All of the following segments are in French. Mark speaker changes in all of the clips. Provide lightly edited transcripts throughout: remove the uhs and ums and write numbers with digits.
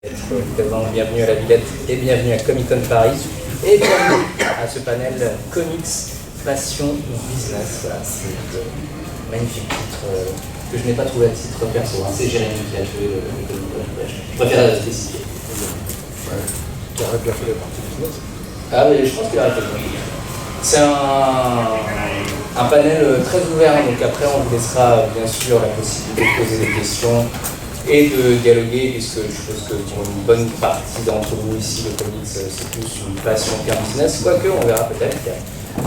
Speaker 1: Évidemment, bienvenue à la Villette et bienvenue à Comic Con Paris et bienvenue à ce panel Comics, Passion ou Business. Voilà, c'est un magnifique titre que je n'ai pas trouvé à titre perso. Hein. C'est Jérémy qui a joué le Comic Con. Je préfère spécifier.
Speaker 2: Ouais. Tu aurais bien fait la partie business.
Speaker 1: Ah oui, je pense qu'il a raison. C'est un panel très ouvert, donc après on vous laissera bien sûr la possibilité de poser des questions et de dialoguer, puisque je suppose que pour une bonne partie d'entre vous ici, le comics c'est plus une passion qu'un business, quoique on verra peut-être qu'il y a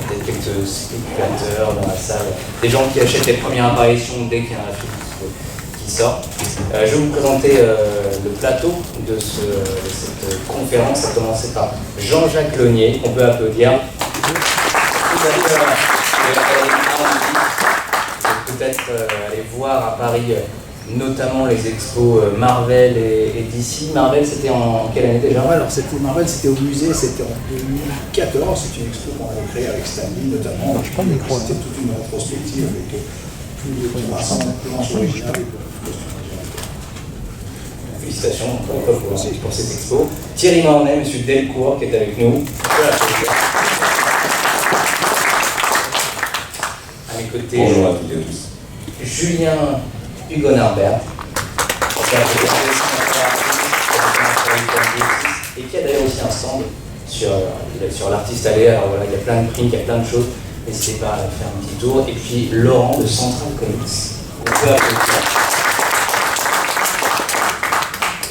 Speaker 1: peut-être quelques spéculateurs dans la salle, des gens qui achètent les premières apparitions dès qu'il y a un film qui sort. Je vais vous présenter le plateau de cette conférence, à commencer par Jean-Jacques Launier, qu'on peut applaudir. Vous allez peut-être aller voir à Paris notamment les expos Marvel et DC. Marvel, c'était en quelle année déjà?
Speaker 2: Alors Marvel, c'était au musée, c'était en 2014, c'est une expo qu'on avait créée avec Stanley notamment. C'était toute une rétrospective avec plus de 300 planches originales.
Speaker 1: Félicitations encore une fois pour cette expo. Thierry Mornay, monsieur Delcourt qui est avec nous. À mes côtés,
Speaker 3: bonjour à toutes et à tous.
Speaker 1: Julien Hugon-Harbert, et qui a d'ailleurs aussi un stand sur l'artiste allé. Alors voilà, il y a plein de prints, il y a plein de choses. N'hésitez pas à faire un petit tour. Et puis Laurent de Central Comics. On peut applaudir.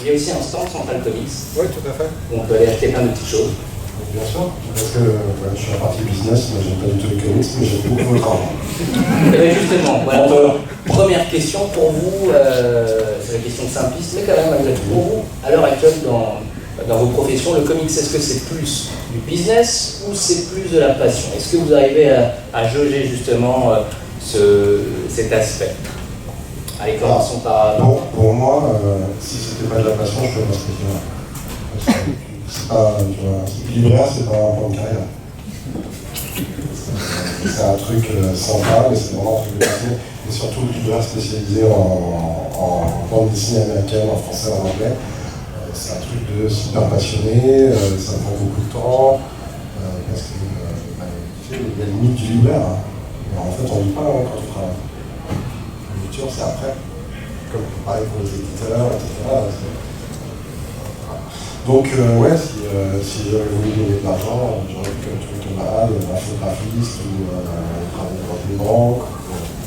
Speaker 1: Il y a aussi un stand Central Comics.
Speaker 4: Oui, tout à fait.
Speaker 1: Où on peut aller acheter plein de petites choses.
Speaker 4: Bien sûr, parce que je suis à la partie business, moi j'aime pas du tout les comics, mais j'aime beaucoup votre argent.
Speaker 1: Et bien justement, voilà, première question pour vous, c'est la question simpliste, mais quand même malgré tout, pour vous, à l'heure actuelle dans vos professions, le comics, est-ce que c'est plus du business ou c'est plus de la passion? Est-ce que vous arrivez à jauger justement cet aspect? Allez, commençons par...
Speaker 4: Pour moi, si c'était pas de la passion, je ne pourrais pas se métier. C'est pas, libraire, c'est pas un plan de carrière. C'est un truc sympa, mais c'est vraiment un truc de passion. Et surtout le libraire spécialisé en bande dessinée américaine, en français, en anglais. C'est un truc de super passionné, ça prend beaucoup de temps, parce que il y a la limite du libraire. Hein. En fait, on ne lit pas quand on travaille. La lecture, c'est après. Comme pareil pour les éditeurs, etc. Donc, ouais, si j'avais voulu gagner de l'argent, j'aurais pu comme tous les camarades, un infographiste ou travailler dans une banque,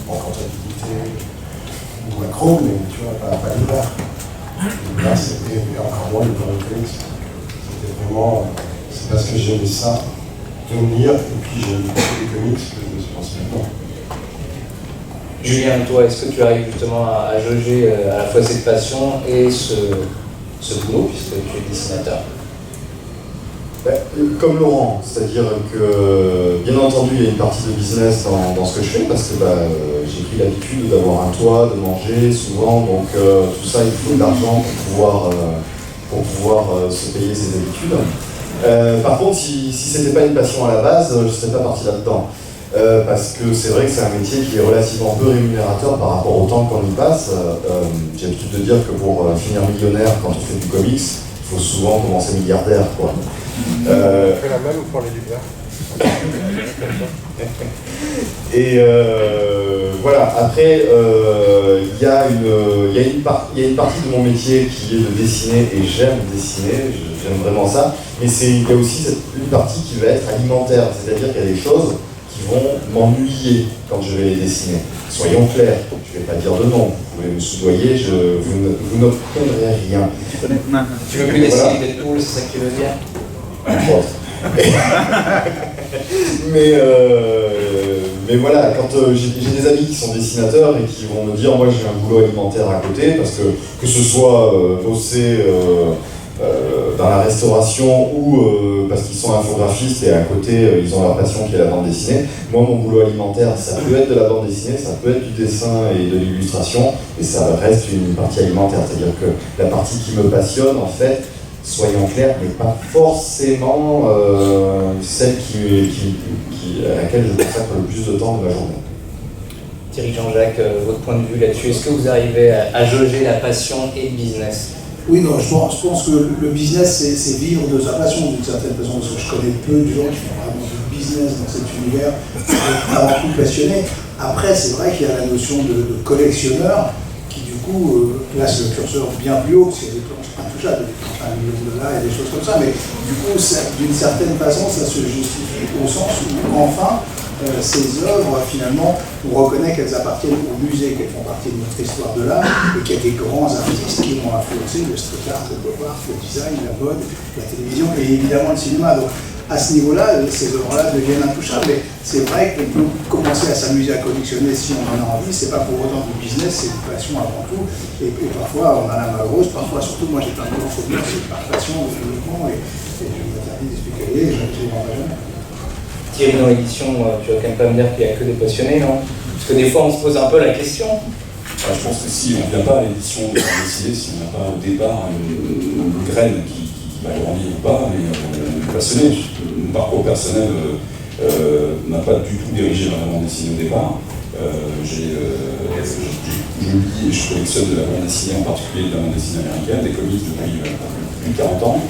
Speaker 4: en comptabilité, ou macro, mais tu vois, pas libraire. Là, c'était encore moins le comics. C'était vraiment, c'est parce que j'aimais ça, de me lire, et puis j'aimais beaucoup les comics que je me suis lancé maintenant.
Speaker 1: Julien, toi, est-ce que tu arrives justement à jauger à la fois cette passion et ce boulot, puisque tu es dessinateur?
Speaker 3: Comme Laurent, c'est-à-dire que bien entendu il y a une partie de business dans ce que je fais parce que j'ai pris l'habitude d'avoir un toit, de manger souvent, donc tout ça il faut de l'argent pour pouvoir se payer ses habitudes. Par contre, si c'était pas une passion à la base, je ne serais pas parti là-dedans. Parce que c'est vrai que c'est un métier qui est relativement peu rémunérateur par rapport au temps qu'on y passe. J'ai l'habitude de dire que pour finir millionnaire quand on fait du comics, il faut souvent commencer milliardaire, quoi.
Speaker 4: On fait la même pour les libraires.
Speaker 3: Et voilà, après, il y a une partie de mon métier qui est de dessiner, et j'aime dessiner, j'aime vraiment ça, mais il y a aussi une partie qui va être alimentaire, c'est-à-dire qu'il y a des choses qui vont m'ennuyer quand je vais les dessiner. Soyons clairs, je ne vais pas dire de nom, vous pouvez me soudoyer, vous n'obtiendrez rien.
Speaker 1: Tu veux plus dessiner des poules, c'est ça que tu veux dire?
Speaker 3: Mais voilà, quand j'ai des amis qui sont dessinateurs et qui vont me dire moi j'ai un boulot alimentaire à côté, parce que ce soit bosser dans la restauration ou parce qu'ils sont infographistes et à côté ils ont leur passion qui est la bande dessinée. Moi mon boulot alimentaire ça peut être de la bande dessinée, ça peut être du dessin et de l'illustration, et ça reste une partie alimentaire, c'est-à-dire que la partie qui me passionne en fait, soyons clairs, n'est pas forcément celle à laquelle je consacre le plus de temps de ma journée.
Speaker 1: Thierry Jean-Jacques, votre point de vue là-dessus, est-ce que vous arrivez à jauger la passion et le business?
Speaker 2: Oui, non, je pense que le business, c'est vivre de sa passion d'une certaine façon, parce que je connais peu de gens qui font vraiment du business dans cet univers, avant tout passionnés. Après, c'est vrai qu'il y a la notion de collectionneur qui, du coup, place le curseur bien plus haut, parce qu'il y a des planches intouchables, des planches à $1 million et des choses comme ça, mais du coup, d'une certaine façon, ça se justifie au sens où, enfin, ces œuvres, finalement, on reconnaît qu'elles appartiennent au musée, qu'elles font partie de notre histoire de l'art, et qu'il y a des grands artistes qui ont influencé le street art, le pop art, le design, la mode, la télévision et évidemment le cinéma. Donc, à ce niveau-là, ces œuvres-là deviennent intouchables. Mais c'est vrai qu'on peut commencer à s'amuser à collectionner si on en a envie. C'est pas pour autant du business, c'est une passion avant tout. Et parfois, on a la main grosse. Parfois, surtout, moi, j'ai plein de phobie, c'est par passion, de développement, et je m'interdis d'expliquer, je ne vois pas jamais.
Speaker 1: Thierry, dans l'édition, tu vas quand même pas me dire qu'il n'y a que des passionnés, non? Parce que des fois, on se pose un peu la question.
Speaker 5: Je pense que si on ne vient pas à l'édition de décider, si on n'a pas au départ une graine qui va grandir ou pas, mais on est passionné. Mon parcours personnel n'a pas du tout dirigé vers la bande dessinée au départ. Je lis et je collectionne de la bande dessinée, en particulier de la bande dessinée américaine, des comics depuis plus de 40 ans.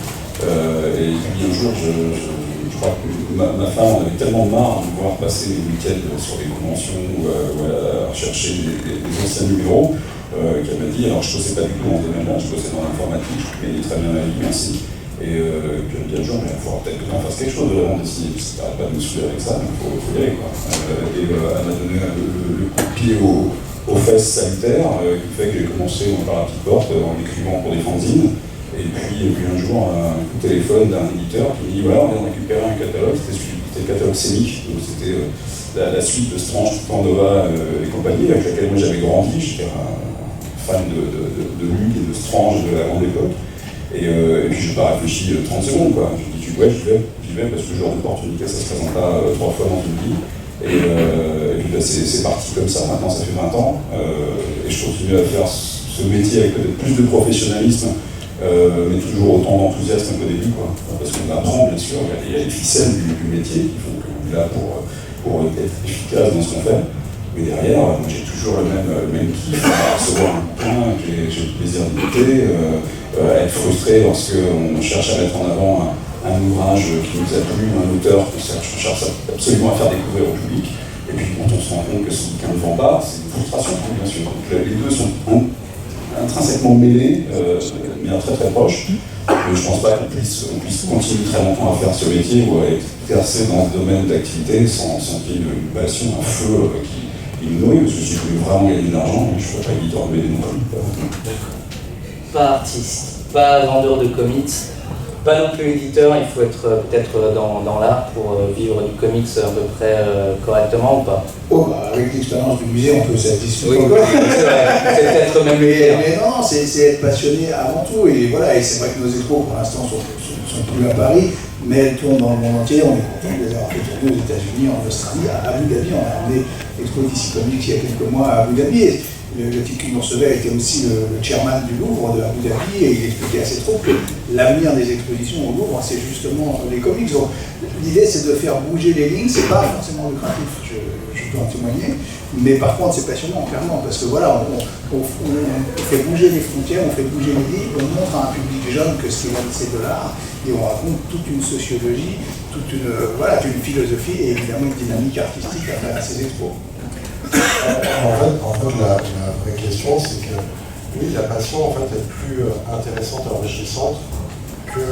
Speaker 5: Et puis un jour, je crois que ma femme en avait tellement marre de me voir passer les week-ends sur les conventions ou à rechercher des anciens numéros qu'elle m'a dit, alors je ne bossais pas du tout dans ce domaine-là, je bossais dans l'informatique, je gagnais très bien ma vie, merci. Et puis elle me dit un jour, mais il faudra peut-être que tu en fasses quelque chose de la bande dessinée, parce que tu n'arrêtes pas de me saouler avec ça, donc il faut y aller, quoi. Et elle m'a donné le coup de pied aux fesses sanitaires, qui fait que j'ai commencé par la petite porte en écrivant pour des fanzines. Et puis un jour, un coup de téléphone d'un éditeur qui me dit voilà, on vient de récupérer un catalogue, c'était le catalogue scénique, donc c'était la suite de Strange, Pandora et compagnie, avec laquelle moi j'avais grandi, j'étais un fan de Luc et de Strange de la grande époque. Et puis je n'ai pas réfléchi 30 secondes, quoi. Je me dis ouais, j'y vais parce que ce genre d'opportunité ça se présente pas 3 fois dans une vie. Et puis là, c'est parti comme ça, maintenant ça fait 20 ans, et je continue à faire ce métier avec peut-être plus de professionnalisme. Mais toujours autant d'enthousiasme qu'au début, quoi. Parce qu'on apprend, bien sûr, il y a les ficelles du métier qui font qu'on est là pour être efficace dans ce qu'on fait. Mais derrière, moi j'ai toujours le même kiff à recevoir un bouquin, j'ai le plaisir d'écouter, être frustré lorsqu'on cherche à mettre en avant un ouvrage qui nous a plu, un auteur qu'on cherche absolument à faire découvrir au public. Et puis quand on se rend compte que ce bouquin ne vend pas, c'est une frustration, bien sûr. Donc les deux sont intrinsèquement mêlés, mais très très proches. Mais je ne pense pas qu'on puisse continuer très longtemps à faire ce métier ou à exercer dans ce domaine d'activité sans qu'il y ait une passion, un feu qui nous nourrit, parce que si je voulais vraiment gagner de l'argent, je ne ferais pas éditeur de BD non plus.
Speaker 1: Pas artiste, pas vendeur de comics, pas non plus éditeur, il faut être peut-être dans l'art pour vivre du comics à peu près correctement ou pas?
Speaker 2: Oh, bah, avec l'expérience du musée, on peut s'attester.
Speaker 1: Oui, c'est vrai, c'est peut-être même
Speaker 2: mais non, c'est être passionné avant tout. Et voilà, et c'est vrai que nos expos pour l'instant sont plus à Paris, mais elles tournent dans le monde entier. On est content de les avoir fait tourner aux États-Unis, en Australie, à Abu Dhabi. On a emmené l'expo d'ici Comics il y a quelques mois à Abu Dhabi. Et le type qui nous recevait était aussi le chairman du Louvre de Abu Dhabi, et il expliquait à ses troupes que l'avenir des expositions au Louvre, c'est justement les comics. Donc l'idée, c'est de faire bouger les lignes. C'est pas forcément lucratif, je peux en témoigner, mais par contre c'est passionnant, clairement, parce que voilà, on fait bouger les frontières, on fait bouger les lignes, on montre à un public jeune que ce qu'il aime, c'est de l'art, et on raconte toute une sociologie, toute une philosophie et évidemment une dynamique artistique à travers ces expos.
Speaker 4: En fait, la vraie question, c'est que oui, la passion en fait est plus intéressante et enrichissante que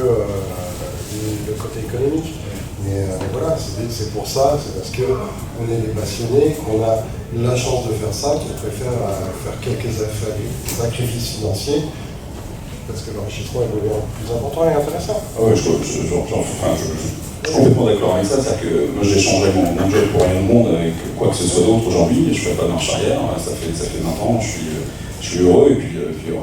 Speaker 4: le côté économique. Mais voilà, c'est pour ça, c'est parce qu'on est des passionnés, qu'on a la chance de faire ça, qu'on préfère faire quelques sacrifices financiers, parce que l'enrichissement est vraiment plus important et intéressant.
Speaker 5: Ah ouais, je suis complètement d'accord avec ça, c'est-à-dire que moi j'ai changé mon job pour rien au monde avec quoi que ce soit d'autre aujourd'hui, je ne fais pas de marche arrière, ça fait 20 ans, je suis heureux, et puis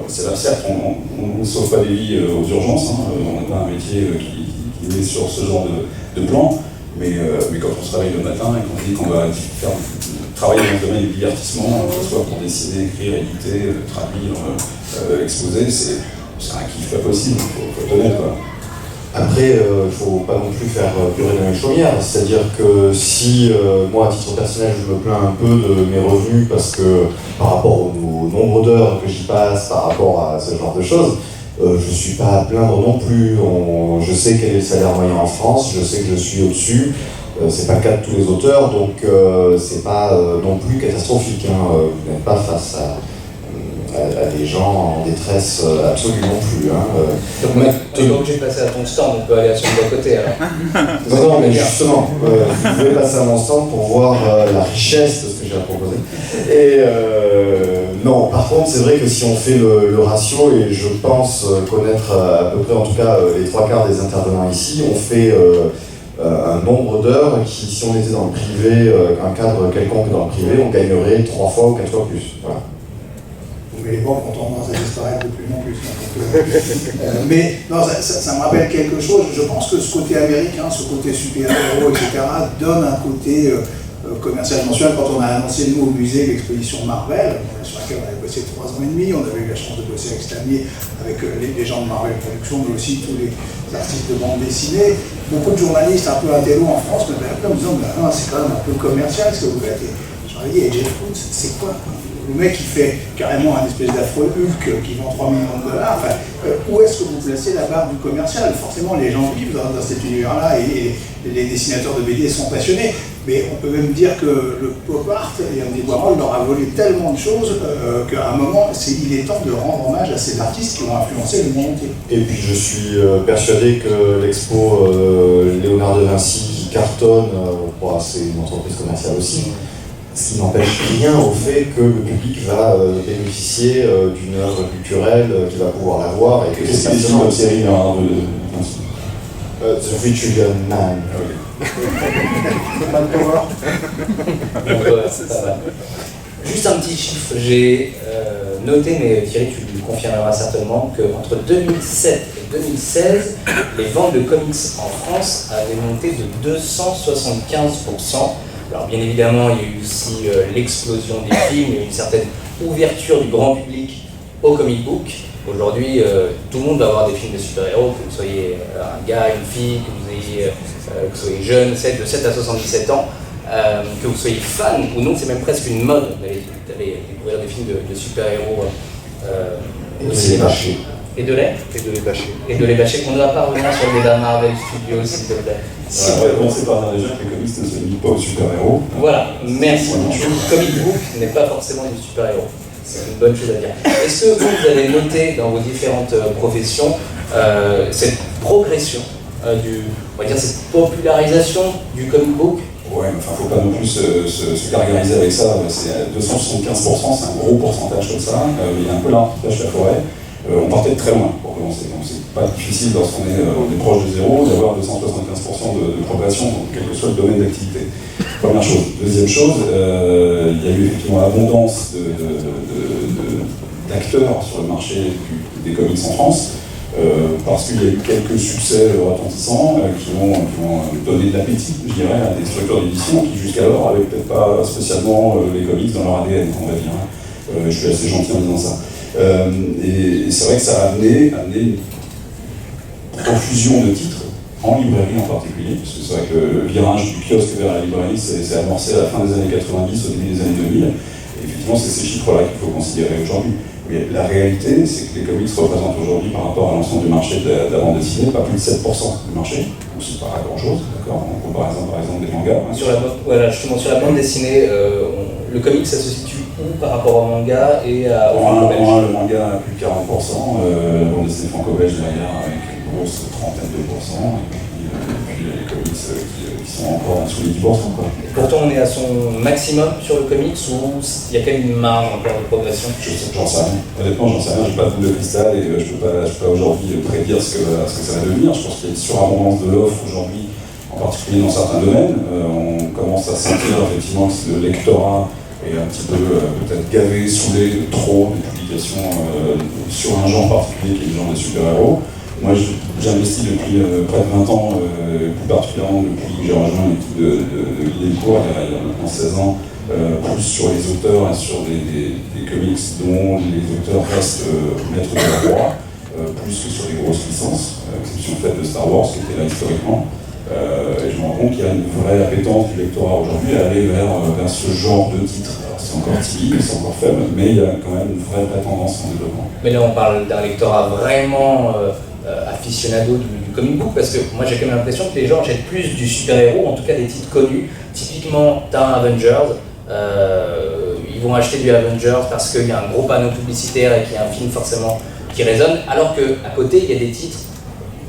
Speaker 5: c'est là, certes, on ne sauve pas des vies aux urgences, on n'a pas un métier qui est sur ce genre de plan, mais quand on se réveille le matin et qu'on dit qu'on va travailler dans le domaine du divertissement, que ce soit pour dessiner, écrire, éditer, traduire, exposer, c'est un kiff pas possible, il faut être honnête, quoi.
Speaker 3: Après, il ne faut pas non plus faire pleurer dans les chaumières, c'est-à-dire que si moi, à titre personnel, je me plains un peu de mes revenus parce que par rapport au nombre d'heures que j'y passe, par rapport à ce genre de choses, je suis pas à plaindre non plus. Je sais quel est le salaire moyen en France, je sais que je suis au-dessus. C'est pas le cas de tous les auteurs, donc c'est pas non plus catastrophique. Vous n'êtes pas face à des gens en détresse absolue non plus.
Speaker 1: Donc tu n'es pas obligé de passer à ton stand, on peut aller à celui d'à côté alors.
Speaker 3: Non, mais justement, vous pouvez passer à mon stand pour voir la richesse de ce que j'ai à proposer. Et non, par contre, c'est vrai que si on fait le ratio, et je pense connaître à peu près en tout cas les 3/4 des intervenants ici, on fait un nombre d'heures qui, si on était dans le privé, un cadre quelconque dans le privé, on gagnerait 3 fois ou 4 fois plus. Voilà.
Speaker 2: Mais les banques ont tendance à disparaître de plus en plus. Mais non, ça me rappelle quelque chose. Je pense que ce côté américain, ce côté super-héros, etc., donne un côté commercial. Je m'en souviens quand on a annoncé, nous, au musée, l'exposition Marvel, sur laquelle on avait bossé 3 ans et demi. On avait eu la chance de bosser avec Stanier, avec les gens de Marvel Productions, mais aussi tous les artistes de bande dessinée. Beaucoup de journalistes un peu intello en France me appelaient en me disant c'est quand même un peu commercial ce que vous faites. J'en ai dit, et Jeff Koons, c'est quoi? Le mec qui fait carrément un espèce d'affreux Hulk qui vend 3 millions de dollars, enfin, où est-ce que vous placez la barre du commercial? Forcément, les gens vivent dans cet univers-là et les dessinateurs de BD sont passionnés. Mais on peut même dire que le pop art et Andy Warhol leur a volé tellement de choses qu'à un moment, il est temps de rendre hommage à ces artistes qui ont influencé le monde entier.
Speaker 3: Et puis je suis persuadé que l'expo Léonard de Vinci qui cartonne, c'est une entreprise commerciale aussi. Ce qui n'empêche rien au fait que le public va bénéficier d'une œuvre culturelle qu'il va pouvoir la voir et que
Speaker 5: c'est une autre série de
Speaker 3: The Vitruvian Man.
Speaker 2: Pas de power.
Speaker 1: Ça va. Juste un petit chiffre, j'ai noté, mais Thierry, tu le confirmeras certainement, qu'entre 2007 et 2016, les ventes de comics en France avaient monté de 275%. Alors bien évidemment, il y a eu aussi l'explosion des films, il y a eu une certaine ouverture du grand public au comic book. Aujourd'hui, tout le monde va avoir des films de super-héros, que vous soyez un gars, une fille, que vous soyez jeune, de 7 à 77 ans, que vous soyez fan ou non, c'est même presque une mode d'aller découvrir des films de super-héros au cinéma. Et de les bâcher. On ne va pas revenir sur le débat Marvel Studios, s'il te plaît.
Speaker 5: On va commencer par dire déjà que les comics ne se limitent pas aux super-héros.
Speaker 1: Voilà, merci. Le comic book n'est pas forcément du super-héros. C'est une bonne chose à dire. Est-ce que vous avez noté dans vos différentes professions cette progression on va dire cette popularisation du comic book?
Speaker 5: Ouais, mais faut pas non plus se gargariser avec ça. C'est 275%, c'est un gros pourcentage comme ça. Il y a un peu là, la forêt. On partait de très loin pour commencer. Donc c'est pas difficile lorsqu'on est proche de zéro d'avoir 275% de progression, quel que soit le domaine d'activité. Première chose. Deuxième chose, il y a eu effectivement l'abondance d'acteurs sur le marché des comics en France, parce qu'il y a eu quelques succès retentissants qui ont donné de l'appétit, je dirais, à des structures d'édition qui jusqu'alors n'avaient peut-être pas spécialement les comics dans leur ADN, on va dire. Je suis assez gentil en disant ça. Et c'est vrai que ça a amené une profusion de titres, en librairie en particulier, parce que c'est vrai que le virage du kiosque vers la librairie s'est amorcé à la fin des années 90, au début des années 2000, et effectivement c'est ces chiffres-là qu'il faut considérer aujourd'hui. Mais la réalité, c'est que les comics représentent aujourd'hui, par rapport à l'ensemble du marché de la bande dessinée, pas plus de 7% du marché, donc c'est pas grand-chose, d'accord, en comparaison par exemple des mangas.
Speaker 1: Justement, sur la bande dessinée, le comics, ça se situe où par rapport au manga et au franco-belge?
Speaker 5: Le manga à plus de 40%, la bande dessinée franco-belge derrière avec une grosse trentaine de pourcents, et puis les comics qui sont encore en dessous des 10%. Quoi.
Speaker 1: Et pourtant, on est à son maximum sur le comics ou il y a quand même une marge encore de progression?
Speaker 5: J'en sais rien. Honnêtement, j'en sais rien. J'ai pas de boule de cristal et je peux pas aujourd'hui prédire ce que ça va devenir. Je pense qu'il y a une surabondance de l'offre aujourd'hui, en particulier dans certains domaines. On commence à sentir effectivement que le lectorat est un petit peu peut-être gavé, saoulé de trop de publications sur un genre particulier qui est le genre des super-héros. Moi, j'investis depuis près de 20 ans, plus particulièrement depuis que j'ai rejoint l'équipe de Delcourt, il y a maintenant 16 ans, plus sur les auteurs et sur des comics dont les auteurs restent maîtres de la loi, plus que sur les grosses licences, exception faite de Star Wars qui était là historiquement. Et je me rends compte qu'il y a une vraie appétence du lectorat aujourd'hui à aller vers ce genre de titres. Alors, c'est encore timide, c'est encore faible, mais il y a quand même une vraie tendance en développement.
Speaker 1: Mais là, on parle d'un lectorat vraiment aficionado du comic book, parce que moi j'ai quand même l'impression que les gens achètent plus du super-héros, en tout cas des titres connus. Typiquement, t'as un Avengers, ils vont acheter du Avengers parce qu'il y a un gros panneau publicitaire et qu'il y a un film forcément qui résonne, alors qu'à côté, il y a des titres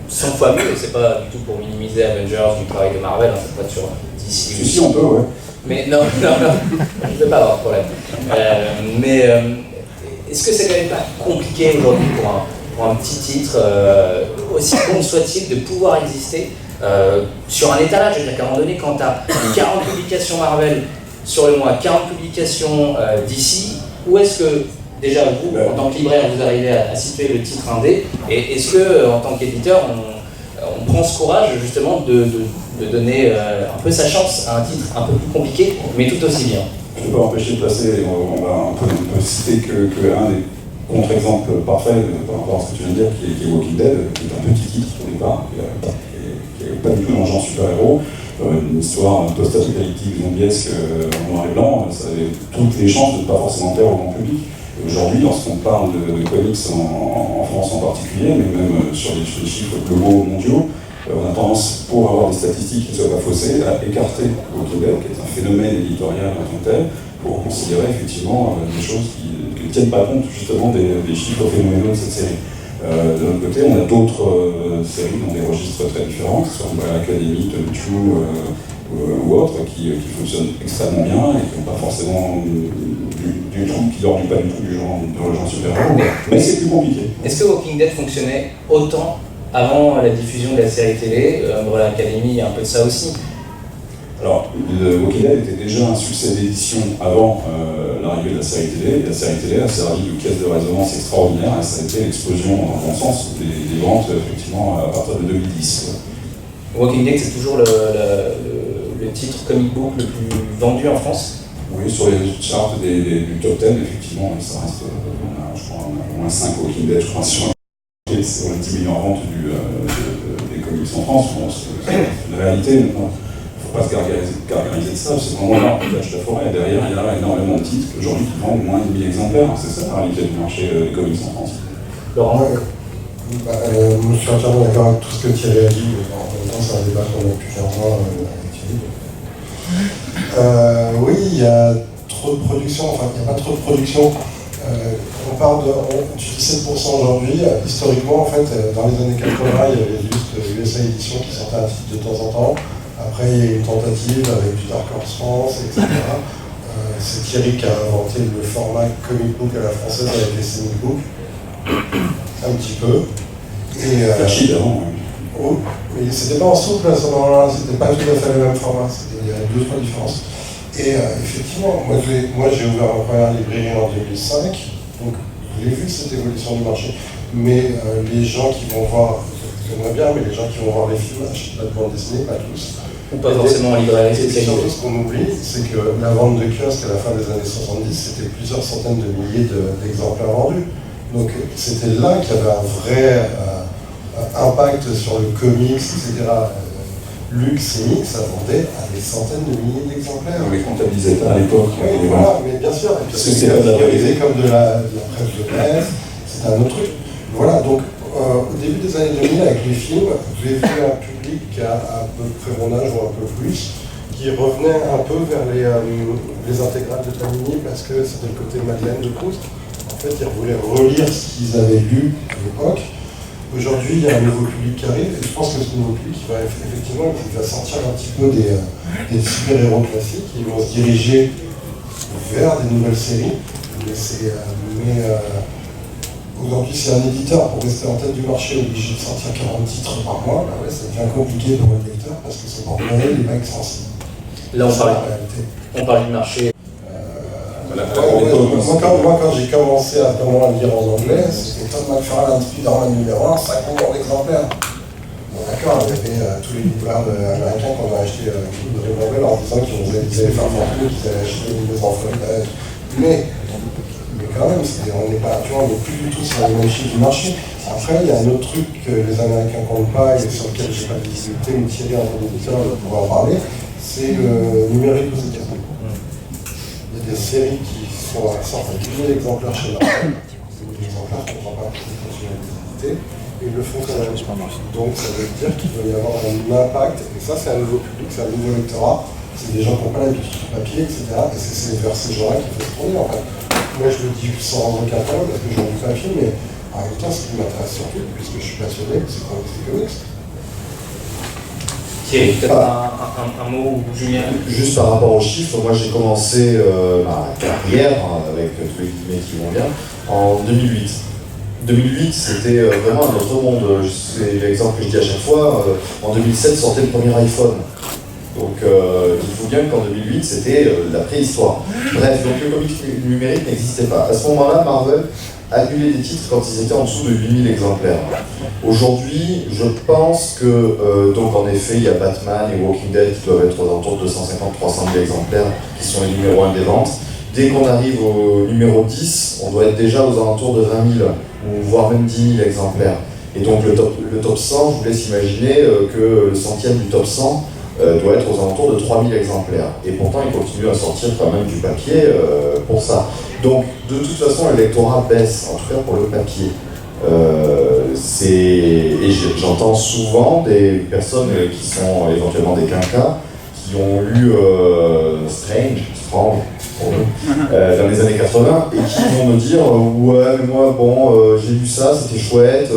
Speaker 1: 100 fois mieux, et c'est pas du tout pour minimiser Avengers du travail de Marvel, hein, c'est pas sur DC.
Speaker 5: Si on peut, ouais.
Speaker 1: Mais non, je ne veux pas avoir de problème. Est-ce que c'est quand même pas compliqué aujourd'hui pour un petit titre, aussi bon soit-il, de pouvoir exister sur un étalage? C'est-à-dire qu'à un moment donné, quand tu as 40 publications Marvel sur le mois, 40 publications DC, où est-ce que, déjà vous, en tant que libraire, vous arrivez à situer le titre indé? Et est-ce que, en tant qu'éditeur, on prend ce courage justement de donner un peu sa chance à un titre un peu plus compliqué, mais tout aussi bien?
Speaker 5: Je ne peux pas empêcher de placer, on va un peu citer qu'un des contre-exemples parfaits par rapport à ce que tu viens de dire, qui est Walking Dead, qui est un petit titre au départ, qui n'est pas du tout dans le genre super-héros, une histoire post-apocalyptique, zombiesque, en noir et blanc, ça avait toutes les chances de ne pas forcément plaire au grand public. Aujourd'hui, lorsqu'on parle de comics en France en particulier, mais même sur les chiffres globaux mondiaux, on a tendance, pour avoir des statistiques qui ne soient pas faussées, à écarter Walking Dead, qui est un phénomène éditorial en tant que tel, pour considérer effectivement des choses qui ne tiennent pas compte justement des chiffres phénoménaux de cette série. De l'autre côté, on a d'autres séries dans des registres très différents, que ce soit l'Académie, True ou autres, qui fonctionnent extrêmement bien et qui n'ont pas forcément du tout, qui n'orient pas du tout du genre super-héros, mais c'est plus compliqué.
Speaker 1: Est-ce que Walking Dead fonctionnait autant avant la diffusion de la série télé? Umbrella Academy, il y a un peu de ça aussi.
Speaker 5: Alors, Walking Dead était déjà un succès d'édition avant l'arrivée de la série télé. La série télé a servi de caisse de résonance extraordinaire et ça a été l'explosion, dans le bon sens, des ventes effectivement à partir de 2010.
Speaker 1: Walking Dead, c'est toujours le titre comic book le plus vendu en France?
Speaker 5: Oui, sur les charts du top 10, effectivement, ça reste, je crois, on a au moins 5 Walking Dead, je crois, sur les 10 millions en vente des comics en France. Bon, c'est une réalité, mais bon, il ne faut pas se gargariser de ça, c'est vraiment là, on cache la forêt, derrière il y a énormément de titres aujourd'hui qui vendent moins de 1000 exemplaires, c'est ça la réalité du marché des comics en France.
Speaker 1: Laurent?
Speaker 4: Je suis entièrement d'accord avec tout ce que Thierry a dit, en même temps c'est un débat qu'on a depuis 15 ans avec Thierry. Oui, il y a trop de production, enfin il n'y a pas trop de production. On parle du 17% aujourd'hui. Historiquement, en fait, dans les années 80, il y avait juste USA Édition qui sortait un titre de temps en temps. Après, il y a eu une tentative avec du Dark Horse France, etc. C'est Thierry qui a inventé le format comic book à la française avec les comic books. Un petit peu.
Speaker 5: Flashy d'avant, oui.
Speaker 4: Oh, mais c'était pas en souple à ce moment-là, c'était pas tout à fait le même format, il y a 2-3 différences. Et effectivement, moi j'ai ouvert ma première librairie en 2005, donc j'ai vu cette évolution du marché. Mais les gens qui vont voir, j'aimerais bien, mais les gens qui vont voir les films achètent pas de bande dessinée, pas tous.
Speaker 1: Ou pas forcément en librairie
Speaker 4: spécialisée. Et surtout
Speaker 1: spécialisée.
Speaker 4: ce qu'on oublie, c'est que la vente de kiosques à la fin des années 70, c'était plusieurs centaines de milliers d'exemplaires vendus. Donc c'était là qu'il y avait un vrai impact sur le comics, etc. Lux et Mix, ça vendait à des centaines de milliers d'exemplaires.
Speaker 5: On les comptabilisait pas à l'époque.
Speaker 4: Oui, voilà, mais bien sûr.
Speaker 5: Parce que c'était pas de la vérité.
Speaker 4: Comme de la presse de presse, c'est un autre truc. Voilà, donc au début des années 2000, avec les films, j'ai vu un public qui a à peu près mon âge ou un peu plus, qui revenait un peu vers les intégrales de Panini parce que c'était le côté Madeleine de Proust. En fait, ils voulaient relire ce qu'ils avaient lu à l'époque. Aujourd'hui, il y a un nouveau public qui arrive, et je pense que ce nouveau public il va sortir un petit peu des super-héros classiques, ils vont se diriger vers des nouvelles séries. Mais aujourd'hui, si un éditeur, pour rester en tête du marché, est obligé de sortir 40 titres par mois, bah ouais, ça devient compliqué pour le lecteur parce que c'est pour Noël les mecs sensibles.
Speaker 1: Là, on parle du marché.
Speaker 4: Moi, quand j'ai commencé à vraiment lire en anglais, c'était Todd McFarlane, Spider-Man numéro 1, 5 millions d'exemplaires. Bon, d'accord, il y avait tous les libraires américains qu'on a acheté de Marvel en disant qu'ils allaient faire fortune, qu'ils allaient acheter une maison en Floride. Mais quand même, on n'est plus du tout sur la même chiffre du marché. Après, il y a un autre truc que les Américains ne comptent pas et sur lequel je n'ai pas de visibilité, mais Thierry, en tant qu'éditeur, pourrait en parler, c'est le numérique aux États-Unis. Il y a des séries qui sortent à 10 000 exemplaires chez Marvel. 10 000 exemplaires, je ne comprends pas toute fonctionnalité. Et ils le font quand même. Donc ça veut dire qu'il doit y avoir un impact. Et ça, c'est un nouveau public, c'est un nouveau lectorat. C'est des gens qui n'ont pas l'habitude du papier, etc. Et c'est vers ces gens-là qu'il faut se tourner, en fait. Moi, je le dis sans rendre capable, parce que j'ai du papier, mais en même temps, ce qui m'intéresse surtout, puisque je suis passionné, c'est comics.
Speaker 1: Thierry, peut-être un mot, ou Julien?
Speaker 3: Juste par rapport aux chiffres, moi j'ai commencé ma carrière, avec tous les guillemets qui vont bien, en 2008. 2008, c'était vraiment un autre monde. C'est l'exemple que je dis à chaque fois. En 2007 sortait le premier iPhone. Donc dites-vous bien qu'en 2008, c'était la préhistoire. Bref, donc le comics numérique n'existait pas. À ce moment-là, Marvel annulait des titres quand ils étaient en dessous de 8000 exemplaires. Aujourd'hui, je pense que, donc en effet, il y a Batman et Walking Dead qui doivent être aux alentours de 250-300 000 exemplaires, qui sont les numéros 1 des ventes. Dès qu'on arrive au numéro 10, on doit être déjà aux alentours de 20 000, ou voire même 10 000 exemplaires. Et donc le top 100, je vous laisse imaginer que le centième du top 100 doit être aux alentours de 3000 exemplaires. Et pourtant, il continue à sortir quand même du papier pour ça. Donc, de toute façon, le lectorat baisse, en tout cas pour le papier. Et j'entends souvent des personnes qui sont éventuellement des quinquas, qui ont lu Strange pour nous, dans les années 80, et qui vont me dire ouais, mais moi, bon, j'ai lu ça, c'était chouette,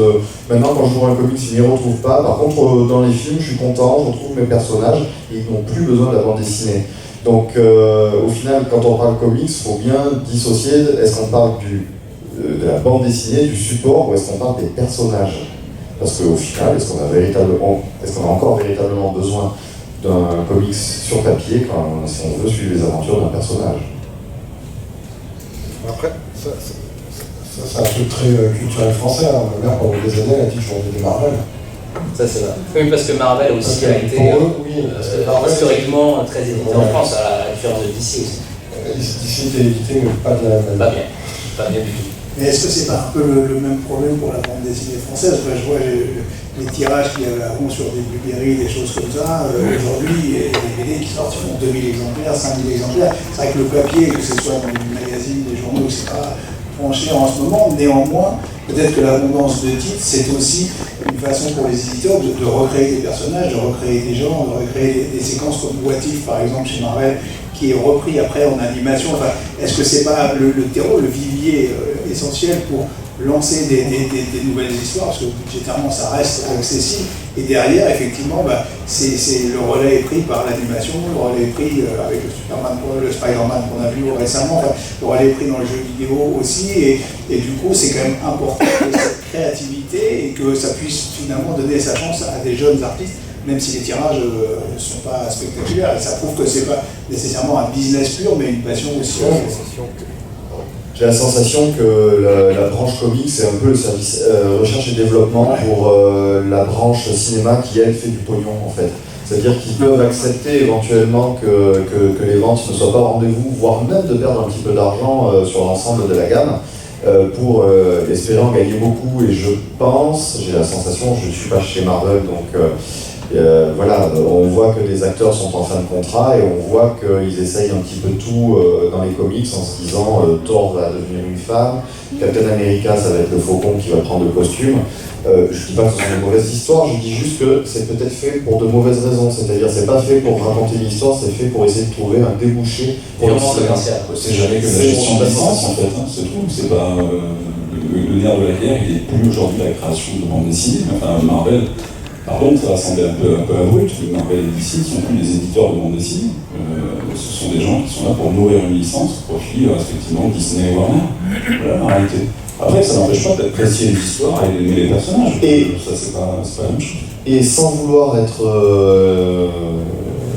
Speaker 3: maintenant quand je vois un comics, je m'y retrouve pas. Par contre, dans les films, je suis content, je retrouve mes personnages, et ils n'ont plus besoin de la bande dessinée. Donc, au final, quand on parle comics, il faut bien dissocier, est-ce qu'on parle de la bande dessinée, du support, ou est-ce qu'on parle des personnages? Parce qu'au final, est-ce qu'on a encore véritablement besoin d'un comics sur papier si on veut suivre les aventures d'un personnage?
Speaker 4: Après, ça c'est un truc très culturel français. Hein. Ma mère, pendant des années, elle a dit que je vendais des Marvel.
Speaker 1: Ça, c'est vrai. Oui, parce que Marvel aussi a été historiquement très édité en France, à la différence de DC aussi.
Speaker 4: DC était édité, mais pas de la même manière.
Speaker 1: Pas bien du tout.
Speaker 2: Mais est-ce que c'est pas un peu le même problème pour la bande dessinée française? Enfin, je vois les tirages qu'il y avait avant sur des Blueberry, des choses comme ça. Aujourd'hui, il y a des BD qui sortent, ils font 2000 exemplaires, 5000 exemplaires. C'est vrai que le papier, que ce soit dans les magazines, les journaux, c'est pas cher en ce moment. Néanmoins, peut-être que l'abondance de titres, c'est aussi une façon pour les éditeurs de recréer des personnages, de recréer des gens, de recréer des séquences comme What If, par exemple, chez Marvel, qui est repris après en animation. Enfin, est-ce que c'est pas le terreau, le vivier essentiel pour lancer des nouvelles histoires, parce que budgétairement ça reste accessible, et derrière effectivement c'est le relais est pris par l'animation, le relais est pris avec le Spider-Man qu'on a vu récemment, enfin, le relais est pris dans le jeu vidéo aussi, et du coup c'est quand même important que cette créativité et que ça puisse finalement donner sa chance à des jeunes artistes, même si les tirages ne sont pas spectaculaires, et ça prouve que c'est pas nécessairement un business pur, mais une passion aussi.
Speaker 3: J'ai la sensation que la branche comics, c'est un peu le service recherche et développement pour la branche cinéma qui, elle, fait du pognon, en fait. C'est-à-dire qu'ils peuvent accepter éventuellement que les ventes ne soient pas au rendez-vous, voire même de perdre un petit peu d'argent sur l'ensemble de la gamme, pour espérer en gagner beaucoup. Et je pense, j'ai la sensation, je ne suis pas chez Marvel, donc voilà, on voit que des acteurs sont en fin de contrat et on voit qu'ils essayent un petit peu tout dans les comics en se disant Thor va devenir une femme, Captain America ça va être le faucon qui va prendre le costume. Je ne dis pas que ce sont de mauvaises histoires, je dis juste que c'est peut-être fait pour de mauvaises raisons, c'est-à-dire c'est pas fait pour raconter l'histoire, c'est fait pour essayer de trouver un débouché pour le cinéma.
Speaker 5: C'est jamais que la gestion de licence en fait, hein, c'est tout. C'est pas le nerf de la guerre, il est plus aujourd'hui la création de bande dessinée. Enfin Marvel. Par contre, ça va sembler un peu avoué, parce que Marvel et DC ne sont plus des éditeurs de bande dessinée. Ce sont des gens qui sont là pour nourrir une licence, profit respectivement Disney et Warner. Voilà la réalité. Après, ça n'empêche pas d'apprécier les histoires et d'aimer les personnages. Et ça, c'est pas la même chose. Et sans vouloir être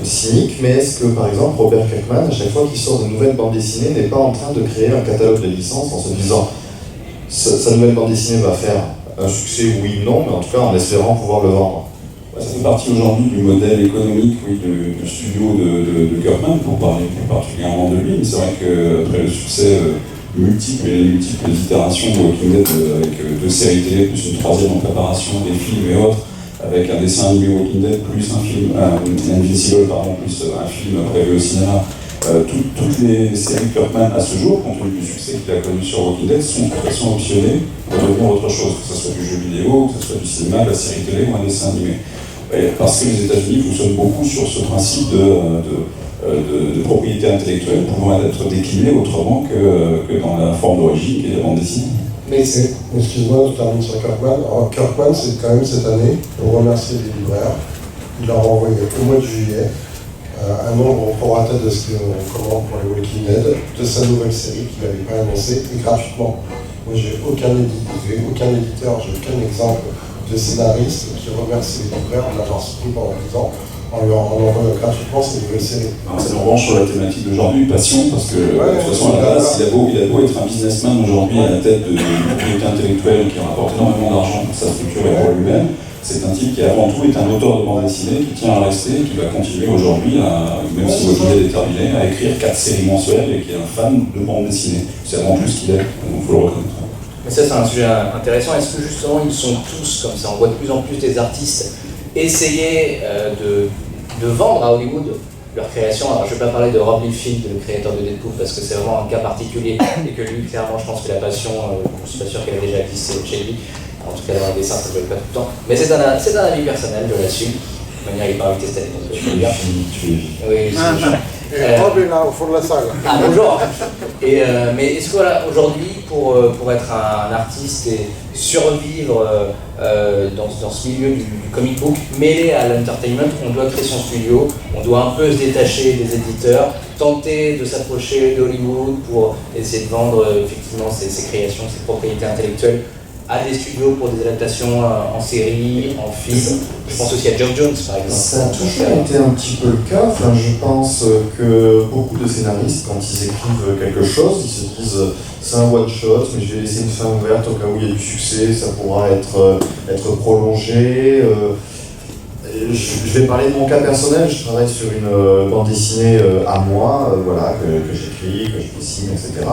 Speaker 5: cynique, mais est-ce que, par exemple, Robert Kirkman, à chaque fois qu'il sort de nouvelles bandes dessinées, n'est pas en train de créer un catalogue de licences en se disant sa nouvelle bande dessinée va faire un succès, oui, non, mais en tout cas en espérant pouvoir le vendre. Ça fait partie aujourd'hui du modèle économique du studio de Kirkman, pour parler plus particulièrement de lui, mais c'est vrai qu'après le succès multiple et les multiples itérations de Walking Dead avec 2 séries télé, plus une 3e en préparation, des films et autres, avec un dessin animé Walking Dead, plus un film, Invincible, pardon, plus un film prévu au cinéma, toutes les séries de Kirkman à ce jour, compte tenu du succès qu'il a connu sur Walking Dead, sont optionnées pour devenir autre chose, que ce soit du jeu vidéo, que ce soit du cinéma, de la série télé ou un dessin animé. Parce que les États-Unis fonctionnent beaucoup sur ce principe de propriété intellectuelle pouvant être déclinée autrement que dans la forme d'origine qui est la bande dessinée.
Speaker 1: Mais
Speaker 4: excuse-moi, je termine sur Kirkman. Alors, Kirkman, c'est quand même cette année, pour remercier les libraires, il leur a envoyé au mois de juillet un nombre pour la tête de ce qu'on commande pour les Walking Dead de sa nouvelle série qu'il n'avait pas annoncée, et gratuitement. Moi, j'ai aucun éditeur, j'ai aucun exemple de scénariste qui remercie les libraires en avoir soutenu pendant 10 ans en leur envoyant gratuitement ces nouvelles séries.
Speaker 5: C'est en revanche sur la thématique d'aujourd'hui, passion, parce que de toute façon, à la base, il a beau être un businessman aujourd'hui à la tête d'une propriété intellectuelle qui rapporte énormément d'argent pour sa structure et pour lui-même, c'est un type qui avant tout est un auteur de bande dessinée qui tient à rester et qui va continuer aujourd'hui, même si Walking Dead est terminé, à écrire 4 séries mensuelles et qui est un fan de bande dessinée. C'est avant plus qu'il est, donc il faut le reconnaître.
Speaker 1: Mais ça, c'est un sujet intéressant. Est-ce que justement, ils sont tous comme ça? On voit de plus en plus des artistes essayer de vendre à Hollywood leur création. Alors, je ne vais pas parler de Rob Liefeld, le créateur de Deadpool, parce que c'est vraiment un cas particulier et que lui, clairement, je pense que la passion, je ne suis pas sûr qu'elle ait déjà existé chez lui. En tout cas, dans le dessin, ça ne se pas tout le temps. Mais c'est un avis personnel, je l'assume. De manière, il n'est pas invité cette année, donc je peux le dire. Oui,
Speaker 6: Rob est là, au fond de la salle.
Speaker 1: Ah, bonjour. Mais est-ce que voilà, aujourd'hui, pour être un artiste et survivre dans ce milieu du comic book, mêlé à l'entertainment, on doit créer son studio, on doit un peu se détacher des éditeurs, tenter de s'approcher d'Hollywood pour essayer de vendre effectivement ses créations, ses propriétés intellectuelles à des studios pour des adaptations en série, en film. Je pense aussi à Geoff Jones par exemple.
Speaker 3: Ça a toujours été un petit peu le cas. Enfin, je pense que beaucoup de scénaristes, quand ils écrivent quelque chose, ils se disent c'est un one shot, mais je vais laisser une fin ouverte au cas où il y a du succès, ça pourra être prolongé. Je vais parler de mon cas personnel. Je travaille sur une bande dessinée à moi, voilà, que j'écris, que je dessine, etc.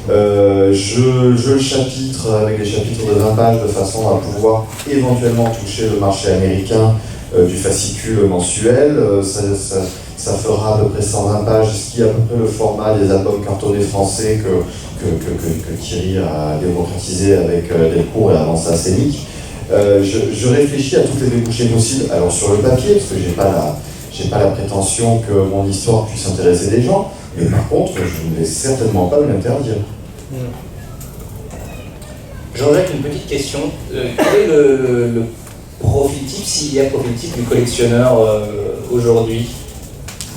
Speaker 3: Je le chapitre avec des chapitres de 20 pages de façon à pouvoir éventuellement toucher le marché américain du fascicule mensuel. Ça fera à peu près 120 pages, ce qui est à peu près le format des albums cartonnés français que Thierry a démocratisé avec Delcourt et avant ça Scénic. Je réfléchis à toutes les débouchés possibles, alors sur le papier, parce que j'ai pas la prétention que mon histoire puisse intéresser des gens, mais par contre, je ne vais certainement pas l'interdire.
Speaker 1: Jean-Jacques, une petite question. Quel est le profil type, s'il y a profil type, du collectionneur aujourd'hui?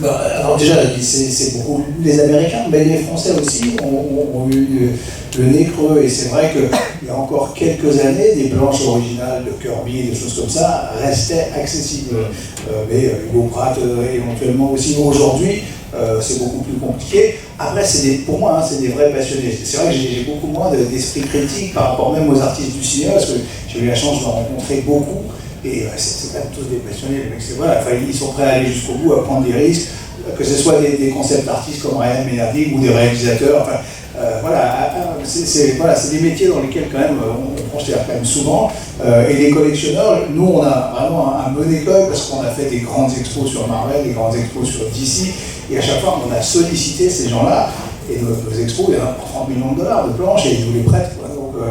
Speaker 2: Alors déjà, c'est beaucoup les Américains, mais les Français aussi ont eu le nez creux. Et c'est vrai qu'il y a encore quelques années, des planches originales de Kirby, des choses comme ça, restaient accessibles. Mais Hugo Pratt éventuellement aussi. Aujourd'hui, c'est beaucoup plus compliqué. Après, pour moi, c'est des vrais passionnés. C'est vrai que j'ai beaucoup moins d'esprit critique par rapport même aux artistes du cinéma, parce que j'ai eu la chance d'en rencontrer beaucoup. Et c'est quand même tous des passionnés, les mecs, ils sont prêts à aller jusqu'au bout, à prendre des risques, que ce soit des concept artistes comme Ryan Ménardig ou des réalisateurs. C'est des métiers dans lesquels quand même on considère quand même souvent. Et les collectionneurs, nous on a vraiment un bon école parce qu'on a fait des grandes expos sur Marvel, des grandes expos sur DC, et à chaque fois on a sollicité ces gens-là. Et nos expos, il y en a pour 30 millions de dollars de planches et ils nous les prêtent.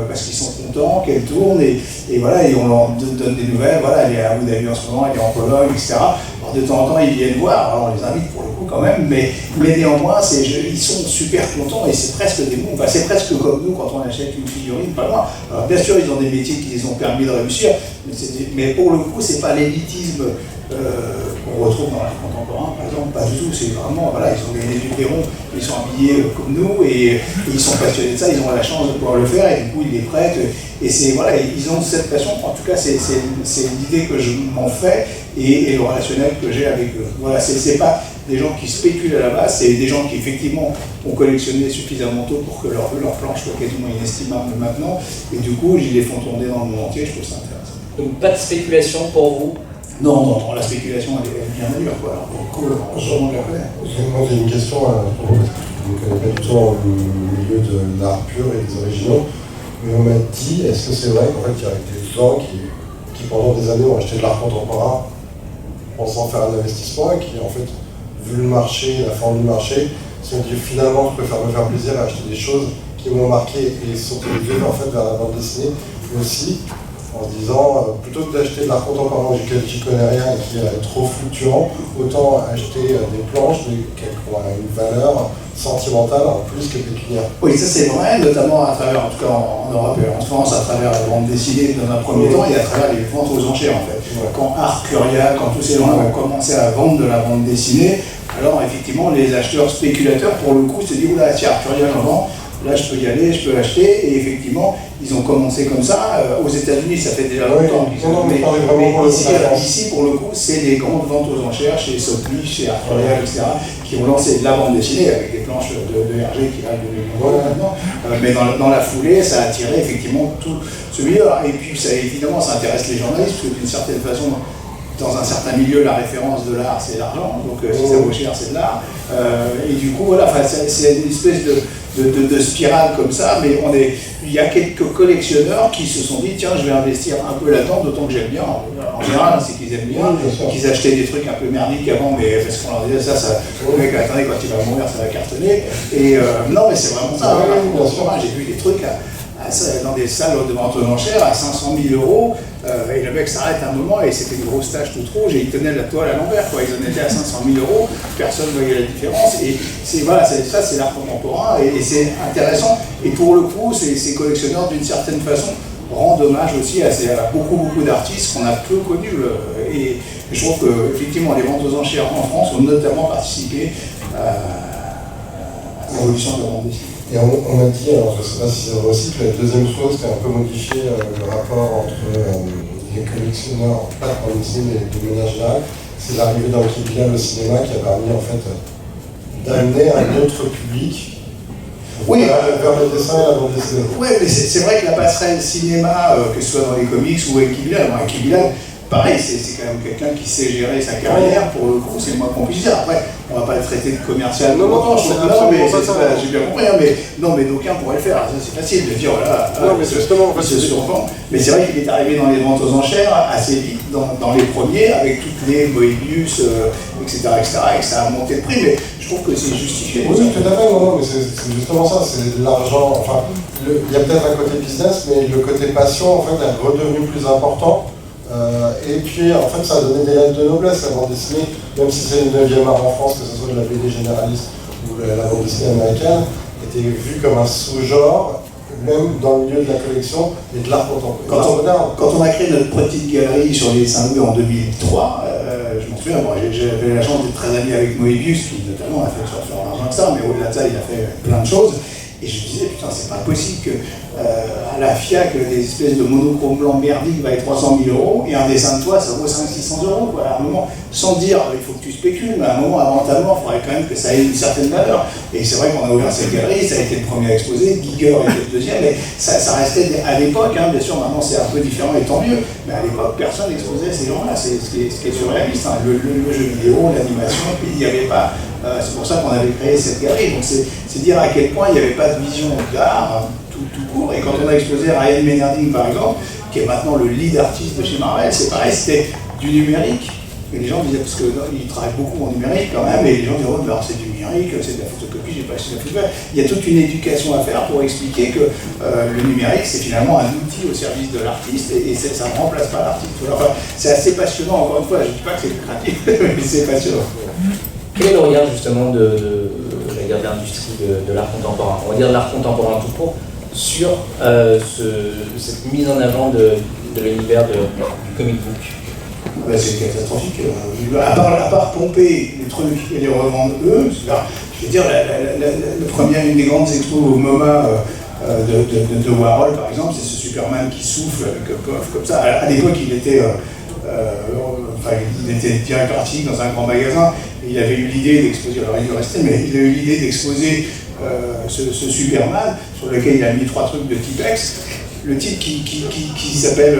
Speaker 2: Parce qu'ils sont contents qu'elle tourne et voilà, et on leur donne des nouvelles, voilà, elle est à Abu Dhabi en ce moment, elle est en Pologne, etc. Alors de temps en temps ils viennent voir, alors on les invite pour le coup quand même, mais néanmoins ils sont super contents et c'est presque des bons, c'est presque comme nous quand on achète une figurine, pas loin. Alors bien sûr ils ont des métiers qui les ont permis de réussir, mais pour le coup c'est pas l'élitisme qu'on retrouve dans l'art contemporain, par exemple, pas du tout, c'est vraiment, voilà, ils ont gagné du Perron, ils sont habillés comme nous et ils sont passionnés de ça, ils ont la chance de pouvoir le faire et du coup ils les prêtent et c'est, voilà, ils ont cette passion, en tout cas c'est l'idée que je m'en fais et le relationnel que j'ai avec eux. Voilà, c'est pas des gens qui spéculent à la base, c'est des gens qui effectivement ont collectionné suffisamment tôt pour que leur planche soit quasiment inestimable maintenant et du coup ils les font tourner dans le monde entier, je trouve ça intéressant.
Speaker 1: Donc pas de spéculation pour vous?
Speaker 2: Non, la spéculation elle est bien dure, quoi. Alors, pour le coup, sûrement je la connais.
Speaker 4: Moi j'ai une question à propos, parce que je ne connais pas du tout dans le milieu de l'art pur et des originaux, mais on m'a dit, est-ce que c'est vrai qu'en fait il y a des gens qui pendant des années ont acheté de l'art contemporain pensant faire un investissement et qui en fait vu le marché, la forme du marché, ils se sont dit finalement je préfère me faire plaisir à acheter des choses qui m'ont marqué et ils sont dirigés en fait vers la bande dessinée aussi, en se disant plutôt que d'acheter de l'art contemporain auquel j'y connais rien et qui est trop fluctuant, autant acheter des planches qui ont une valeur sentimentale en plus que pécuniaire.
Speaker 2: Oui, ça c'est vrai, notamment à travers, en tout cas en Europe et en France, à travers la bande dessinée dans un premier temps et à travers les ventes aux enchères en fait. Ouais. Quand Art Curia, quand tous ces gens-là ont commencé à vendre de la bande dessinée, alors effectivement les acheteurs spéculateurs pour le coup se disent oula, tiens, Art Curia j'en vends. Là, je peux y aller, je peux l'acheter, et effectivement, ils ont commencé comme ça. Aux États-Unis, ça fait déjà longtemps qu'ils ont. Mais ici, pour le coup, c'est des grandes ventes aux enchères chez Sophie, chez Art Curia, etc., qui ont lancé de la bande dessinée avec des planches de Hergé qui valent de maintenant. Mais dans la foulée, ça a attiré effectivement tout ce milieu. Et puis, ça, évidemment, ça intéresse les journalistes, parce que d'une certaine façon, dans un certain milieu, la référence de l'art, c'est l'argent. Donc, si ça vaut cher, c'est de l'art. Et du coup, voilà, c'est une espèce de spirale comme ça, mais il y a quelques collectionneurs qui se sont dit tiens, je vais investir un peu là-dedans, d'autant que j'aime bien. En général, c'est qu'ils aiment bien, qu'ils achetaient des trucs un peu merdiques avant, mais parce qu'on leur disait ça le mec, attendez, quand il va mourir, ça va cartonner. Et non, mais c'est vraiment ça. J'ai vu des trucs dans des salles de vente aux enchères à 500 000 €, et le mec s'arrête un moment et c'était une grosse tache toute rouge et il tenait la toile à l'envers, quoi. Ils en étaient à 500 000 €, personne ne voyait la différence. Et voilà, ça c'est l'art contemporain et c'est intéressant. Et pour le coup, ces collectionneurs, d'une certaine façon, rendent hommage aussi à beaucoup d'artistes qu'on a peu connus. Et je trouve qu'effectivement, les ventes aux enchères en France ont notamment participé à l'évolution de la bande dessinée.
Speaker 4: Et on a dit, alors je ne sais pas si c'est aussi, que la deuxième chose qui a un peu modifié le rapport entre les collectionneurs, pas de bande dessinée, mais de manière générale, c'est l'arrivée d'un Bilal au cinéma qui a permis en fait d'amener un autre public vers le dessin et la bande dessinée.
Speaker 2: Oui, mais c'est vrai que la passerelle cinéma, que ce soit dans les comics ou avec Bilal, pareil, c'est quand même quelqu'un qui sait gérer sa carrière, pour le coup, c'est le moins qu'on puisse dire. Après, on ne va pas le traiter de commercial.
Speaker 6: Non, mais
Speaker 2: j'ai bien compris, hein, mais d'aucuns pourraient le faire. Ça, c'est facile de dire, voilà,
Speaker 6: mais justement,
Speaker 2: il se surprend. Mais c'est vrai qu'il est arrivé dans les ventes aux enchères assez vite, dans les premiers, avec toutes les Moebius, etc., et que ça a monté le prix. Mais je trouve que c'est justifié.
Speaker 4: Oui, tout à fait, non, mais c'est justement ça, c'est de l'argent. Enfin, il y a peut-être un côté business, mais le côté passion, en fait, est redevenu plus important. Et puis en fait ça a donné des lettres de noblesse la bande dessinée, même si c'est le 9e art en France, que ce soit de la BD généraliste ou la bande dessinée américaine, était vue comme un sous-genre, même dans le milieu de la collection et de l'art contemporain.
Speaker 2: Quand on a créé notre petite galerie sur les Saint-Louis en 2003, je m'en souviens, j'avais la chance d'être très ami avec Moebius, qui notamment a fait faire l'argent que ça, mais au-delà de ça, il a fait plein de choses. Et je me disais, putain, c'est pas possible que à la FIAC, des espèces de monochrome blanc merdique va être 300 000 € et un dessin de toi, ça vaut 500-600 €. Quoi. À un moment, sans dire, il faut que tu spécules, mais à un moment, avantageusement, il faudrait quand même que ça ait une certaine valeur. Et c'est vrai qu'on a ouvert cette galerie, ça a été le premier à exposer, Giger était le deuxième, mais ça restait à l'époque, hein, bien sûr, maintenant c'est un peu différent et tant mieux, mais à l'époque, personne n'exposait ces gens-là, c'est ce qui est surréaliste. Hein. Le jeu vidéo, l'animation, puis il n'y avait pas. C'est pour ça qu'on avait créé cette galerie. Donc c'est dire à quel point il n'y avait pas de vision d'art tout court. Et quand on a exposé Ryan Menarding, par exemple, qui est maintenant le lead artiste de chez Marvel, c'est pareil, c'était du numérique. Et les gens disaient, parce qu'ils travaillent beaucoup en numérique quand même, et les gens disaient, oh, alors c'est du numérique, c'est de la photocopie, j'ai pas acheté la photocopie. Il y a toute une éducation à faire pour expliquer que le numérique, c'est finalement un outil au service de l'artiste, et ça ne remplace pas l'artiste. Enfin, c'est assez passionnant, encore une fois, je ne dis pas que c'est lucratif, mais c'est passionnant.
Speaker 1: Quel est le regard justement de l'industrie de l'art contemporain, on va dire de l'art contemporain tout court, sur cette mise en avant de l'univers du comic book?
Speaker 2: C'est catastrophique. À part pomper les trucs et les revendre eux, je veux dire, une des grandes expos au MoMA de Warhol, par exemple, c'est ce Superman qui souffle avec un coffre comme ça. À l'époque, il était directeur artistique dans un grand magasin. Il avait eu l'idée d'exposer, alors il restait, mais il a eu l'idée d'exposer ce Superman sur lequel il a mis 3 trucs de Tipex. Le type qui s'appelle,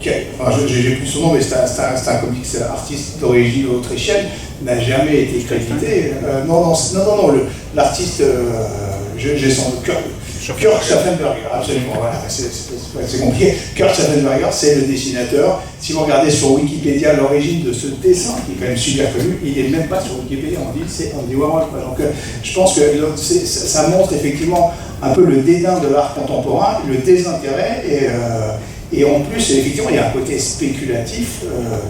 Speaker 2: j'ai plus son nom, mais c'est un comics artiste d'origine autrichienne, n'a jamais été crédité. Non, l'artiste, j'ai son cœur. Kurt Schaffenberger, absolument, voilà, c'est compliqué. Kurt Schaffenberger, c'est le dessinateur. Si vous regardez sur Wikipédia l'origine de ce dessin, qui est quand même super connu, il n'est même pas sur Wikipédia, on dit c'est Andy Warhol. Donc je pense que ça montre effectivement un peu le dédain de l'art contemporain, le désintérêt, et en plus, effectivement, il y a un côté spéculatif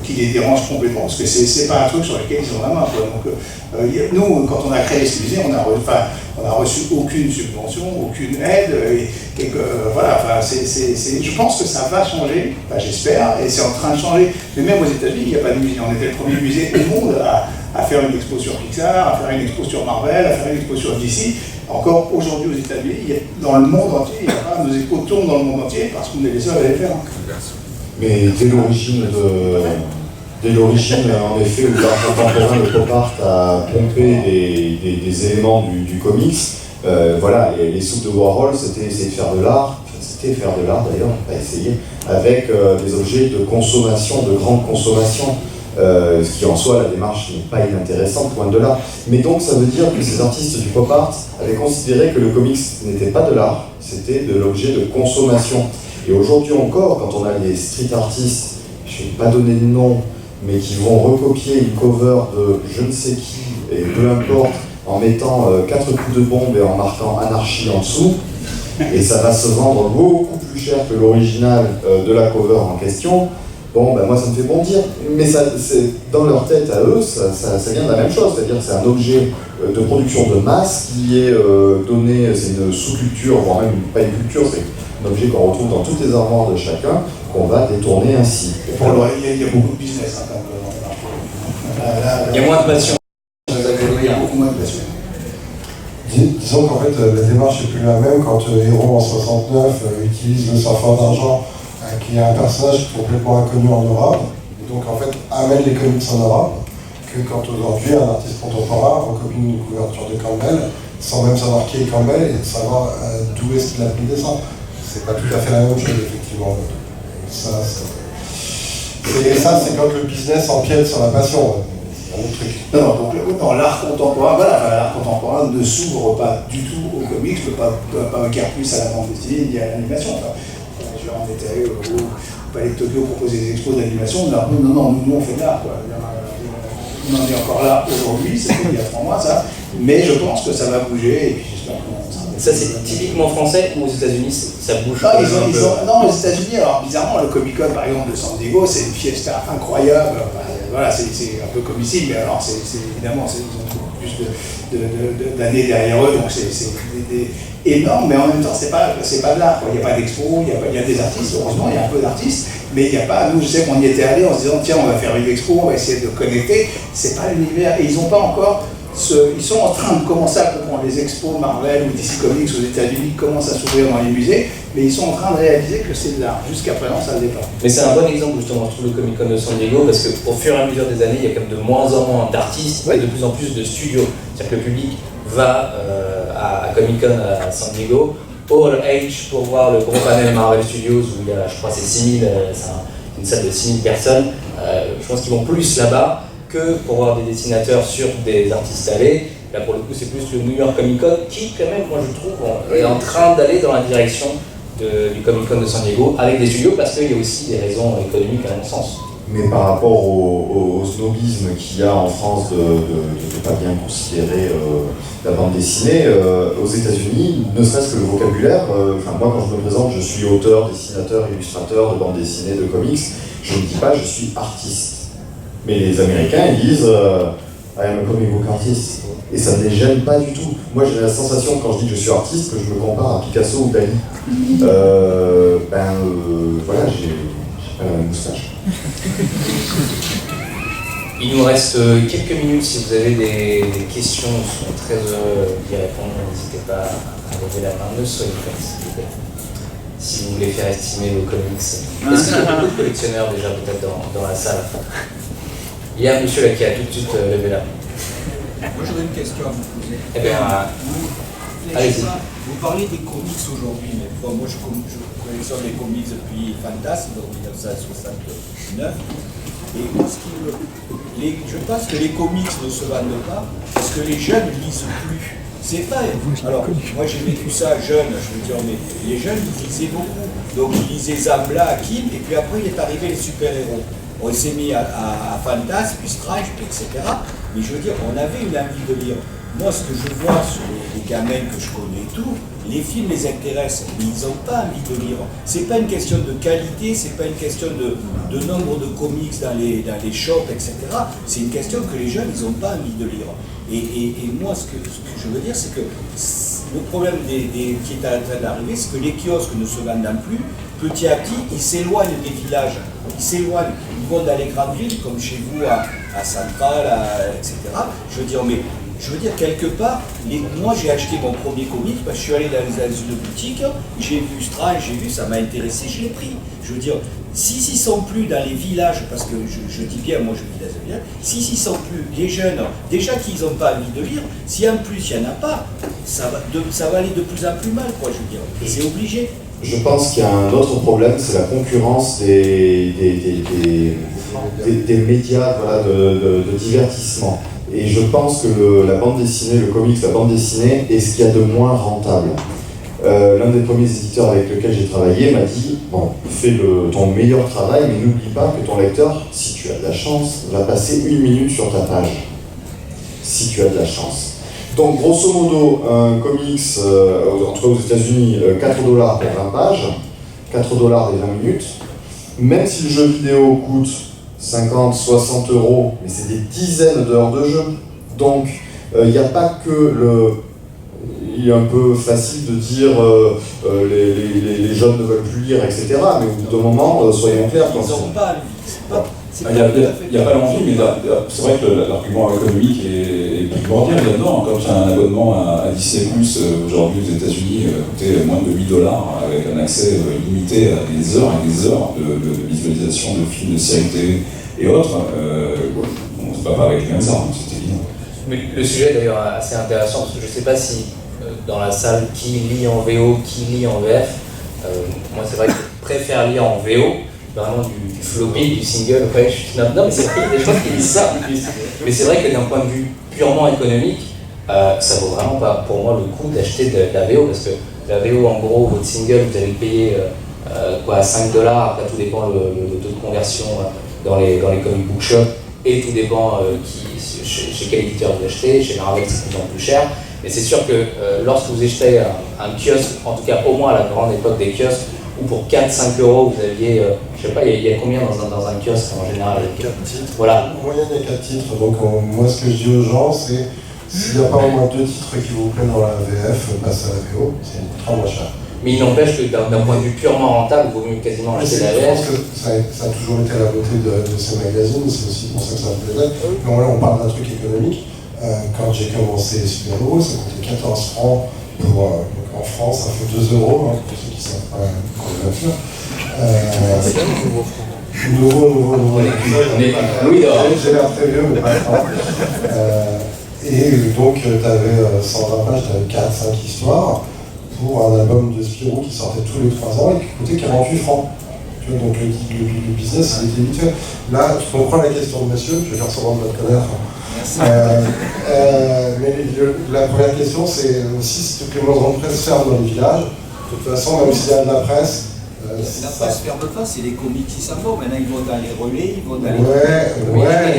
Speaker 2: qui les dérange complètement, parce que c'est pas un truc sur lequel ils ont la main, quoi. Donc, nous, quand on a créé ce musée, on a reçu aucune subvention, aucune aide, et que, voilà, je pense que ça va changer, j'espère, et c'est en train de changer. Mais même aux États-Unis, il n'y a pas de musée. On était le premier musée au monde à faire une expo sur Pixar, à faire une expo sur Marvel, à faire une expo sur DC. Encore aujourd'hui aux États-Unis, dans le monde entier, nos expos tournent dans le monde entier parce qu'on est les seuls à les faire.
Speaker 3: Mais dès l'origine, en effet, où l'art contemporain, le pop art a pompé des éléments du comics, voilà, les soupes de Warhol, c'était essayer de faire de l'art, c'était faire de l'art d'ailleurs, on n'a pas essayé, avec des objets de consommation, de grande consommation. Ce qui en soi, la démarche n'est pas inintéressante, loin de là. Mais donc ça veut dire que ces artistes du pop art avaient considéré que le comics n'était pas de l'art, c'était de l'objet de consommation. Et aujourd'hui encore, quand on a les street artistes, je ne vais pas donner de nom, mais qui vont recopier une cover de je ne sais qui, et peu importe, en mettant 4 coups de bombe et en marquant anarchie en dessous, et ça va se vendre beaucoup plus cher que l'original de la cover en question. Bon, ben moi ça me fait bondir, mais dans leur tête à eux, ça vient de la même chose, c'est-à-dire que c'est un objet de production de masse qui est donné, c'est une sous-culture, voire même pas une culture, c'est un objet qu'on retrouve dans toutes les armoires de chacun, qu'on va détourner ainsi.
Speaker 2: Il y a beaucoup de business, hein,
Speaker 1: Il y a moins de passion.
Speaker 2: Il y a beaucoup moins de passion.
Speaker 4: Disons qu'en fait, la démarche n'est plus la même quand Héros en 69 utilise le surfeur d'argent, qui est un personnage complètement inconnu en Europe, et donc en fait amène les comics en Europe, que quand aujourd'hui un artiste contemporain recopie une couverture de Campbell, sans même savoir qui est Campbell et de savoir d'où est-ce qu'il a pris le dessin. C'est pas tout à fait la même chose, effectivement. Ça, c'est quand le business empiète sur la passion. C'est un autre truc.
Speaker 2: Non, donc l'art contemporain, l'art contemporain ne s'ouvre pas du tout aux comics, ne peut pas guère plus à la bande dessinée ni à l'animation. On était allé au Palais de Tokyo proposer des expos d'animation, non, nous on fait de l'art, quoi. On en est encore là aujourd'hui, c'était il y a 3 mois ça, mais je pense que ça va bouger, et puis j'espère qu'on sera...
Speaker 1: Ça c'est typiquement français ou aux États-Unis ça bouge?
Speaker 2: Non, aux États-Unis, alors bizarrement, le Comic-Con par exemple de San Diego, c'est une fiesta incroyable, voilà, c'est un peu comme ici, mais alors c'est évidemment, ils ont plus d'années derrière eux, donc c'est énorme, mais en même temps, c'est pas de l'art, quoi. Il n'y a pas d'expo, il y a des artistes, heureusement, il y a un peu d'artistes, mais il n'y a pas, nous, je sais qu'on y était allés en se disant, tiens, on va faire une expo, on va essayer de connecter, c'est pas l'univers, et ils n'ont pas encore, ils sont en train de commencer à comprendre les expos Marvel ou DC Comics aux États-Unis commencent à s'ouvrir dans les musées, mais ils sont en train de réaliser que c'est de l'art. Jusqu'à présent, ça ne l'est pas.
Speaker 1: Mais c'est un bon exemple, justement, je trouve, le Comic-Con de San Diego, parce qu'au fur et à mesure des années, il y a quand même de moins en moins d'artistes et de plus en plus de studios. C'est-à-dire que le public va à Comic-Con à San Diego, All Age, pour voir le gros panel Marvel Studios, où il y a, je crois, c'est 6000, c'est une salle de 6000 personnes. Je pense qu'ils vont plus là-bas que pour voir des dessinateurs sur des artistes allés. Là, pour le coup, c'est plus le New York Comic Con qui, quand même, moi je trouve, est en train d'aller dans la direction du Comic Con de San Diego avec des studios, parce qu'il y a aussi des raisons économiques à mon sens.
Speaker 3: Mais par rapport au snobisme qu'il y a en France de ne pas bien considérer la bande dessinée, aux États-Unis, ne serait-ce que le vocabulaire, moi quand je me présente, je suis auteur, dessinateur, illustrateur de bande dessinée, de comics, je ne dis pas je suis artiste. Mais les Américains, ils disent I am a comic book artist. Et ça ne les gêne pas du tout. Moi j'ai la sensation quand je dis que je suis artiste que je me compare à Picasso ou Dali. Voilà, j'ai pas la même moustache.
Speaker 1: Il nous reste quelques minutes. Si vous avez des questions, nous serons très heureux d'y répondre. N'hésitez pas à lever la main, ne soyez pas s'il vous plaît. Si vous voulez faire estimer vos comics. Est-ce qu'il y a beaucoup de collectionneurs déjà peut-être dans la salle? Il y a un monsieur là qui a tout de suite levé la main.
Speaker 7: Moi j'aurais une question à vous poser.
Speaker 1: Eh bien, allez-y.
Speaker 7: Vous parlez des comics aujourd'hui, mais moi je collectionne les comics depuis Fantasme, donc 1969. Et je pense que les comics ne se vendent pas parce que les jeunes ne lisent plus. C'est pas. Alors, moi j'ai vécu ça jeune, je veux dire, mais les jeunes ils lisaient beaucoup. Donc ils lisaient Zambla, Hakim, et puis après il est arrivé les super-héros. On s'est mis à Fantasme, puis Strange, puis etc. Mais je veux dire, on avait une envie de lire. Moi, ce que je vois sur les gamins que je connais et tout, les films les intéressent, mais ils n'ont pas envie de lire. C'est pas une question de qualité, c'est pas une question de nombre de comics dans les shops, etc. C'est une question que les jeunes, ils n'ont pas envie de lire. Et moi, ce que je veux dire, c'est que le problème qui est en train d'arriver, c'est que les kiosques ne se vendent plus. Petit à petit, ils s'éloignent des villages. Ils s'éloignent. Ils vont dans les grandes villes, comme chez vous, à Centrale, etc. Je veux dire, quelque part, moi j'ai acheté mon premier comic, parce que je suis allé dans une boutique, j'ai vu Strange, j'ai vu, ça m'a intéressé, je l'ai pris. Je veux dire, s'ils ne sont plus dans les villages, parce que je dis bien, moi je vis dans un village, s'ils ne sont plus, les jeunes, déjà qu'ils n'ont pas envie de lire, si en plus il n'y en a pas, ça va aller de plus en plus mal, quoi, je veux dire. C'est obligé.
Speaker 3: Je pense qu'il y a un autre problème, c'est la concurrence des médias, voilà, de divertissement. Et je pense que la bande dessinée, le comics, la bande dessinée est ce qu'il y a de moins rentable. L'un des premiers éditeurs avec lequel j'ai travaillé m'a dit « Bon, fais ton meilleur travail, mais n'oublie pas que ton lecteur, si tu as de la chance, va passer 1 minute sur ta page. Si tu as de la chance. » Donc, grosso modo, un comics, en tout cas aux États-Unis, $4 pour 20 pages, $4 des 20 minutes. Même si le jeu vidéo coûte 50, 60 €, mais c'est des dizaines d'heures de jeu. Donc, il n'y a pas que il est un peu facile de dire les jeunes ne veulent plus lire, etc. Mais au bout d'un moment, soyons clairs.
Speaker 7: Ils n'ont pas envie.
Speaker 5: Il n'y a pas l'envie, mais c'est vrai que l'argument économique est primordial là-dedans. Quand tu as un abonnement à Disney+, aujourd'hui aux États-Unis, coûtait moins de $8, avec un accès limité à des heures et des heures de visualisation de films, de séries télé et autres, on ne se bat pas avec les mêmes armes, c'est évident.
Speaker 1: Mais le sujet est d'ailleurs assez intéressant, parce que je ne sais pas si dans la salle qui lit en VO, qui lit en VF, moi c'est vrai que je préfère lire en VO, vraiment du floppy, du single, ouais, je suis non mais c'est vrai, il y a des gens qui disent ça en plus. Mais c'est vrai que d'un point de vue purement économique, ça vaut vraiment pas pour moi le coup d'acheter de la VO, parce que la VO en gros, votre single, vous allez le payer $5, après tout dépend le taux de conversion dans les comic book shops, et tout dépend chez quel éditeur vous achetez. Chez Marvel c'est de plus en plus cher, mais c'est sûr que lorsque vous achetez un kiosque, en tout cas au moins à la grande époque des kiosques, où pour 4-5 € vous aviez, je sais pas, il y a combien dans un kiosque en général?
Speaker 4: 4 titres.
Speaker 1: Voilà.
Speaker 4: En moyenne, il y a 4 titres. Donc, moi, ce que je dis aux gens, c'est s'il n'y a pas au moins 2 titres qui vous plaisent dans la VF, passez à la VO, c'est très moins cher.
Speaker 1: Mais il n'empêche que d'un point de vue purement rentable, il vaut mieux quasiment acheter la
Speaker 4: Je
Speaker 1: VF.
Speaker 4: pense que ça a toujours été la beauté de ces magazines, c'est aussi pour ça que ça me plaisait. Mais là, on parle d'un truc économique. Quand j'ai commencé Super Héros, ça coûtait 14 francs en France, ça fait 2 €, pour ceux qui ne savent pas quoi la voiture. Nouveau.
Speaker 1: Oui,
Speaker 4: j'ai l'air très vieux, mais pas grave. Et donc, tu avais 120 pages, tu avais 4-5 histoires pour un album de Spirou qui sortait tous les 3 ans et qui coûtait 48 francs. Tu vois, donc le business, il était vite fait. Là, je comprends la question de monsieur, je vais faire semblant de me connaître. Mais la première question, c'est aussi si toutes les maisons de presse ferment dans les villages. De toute façon, même s'il y a de la presse.
Speaker 7: La presse ne ferme pas, c'est les comics qui s'en vont. Maintenant, ils vont dans les relais, ils vont dans les.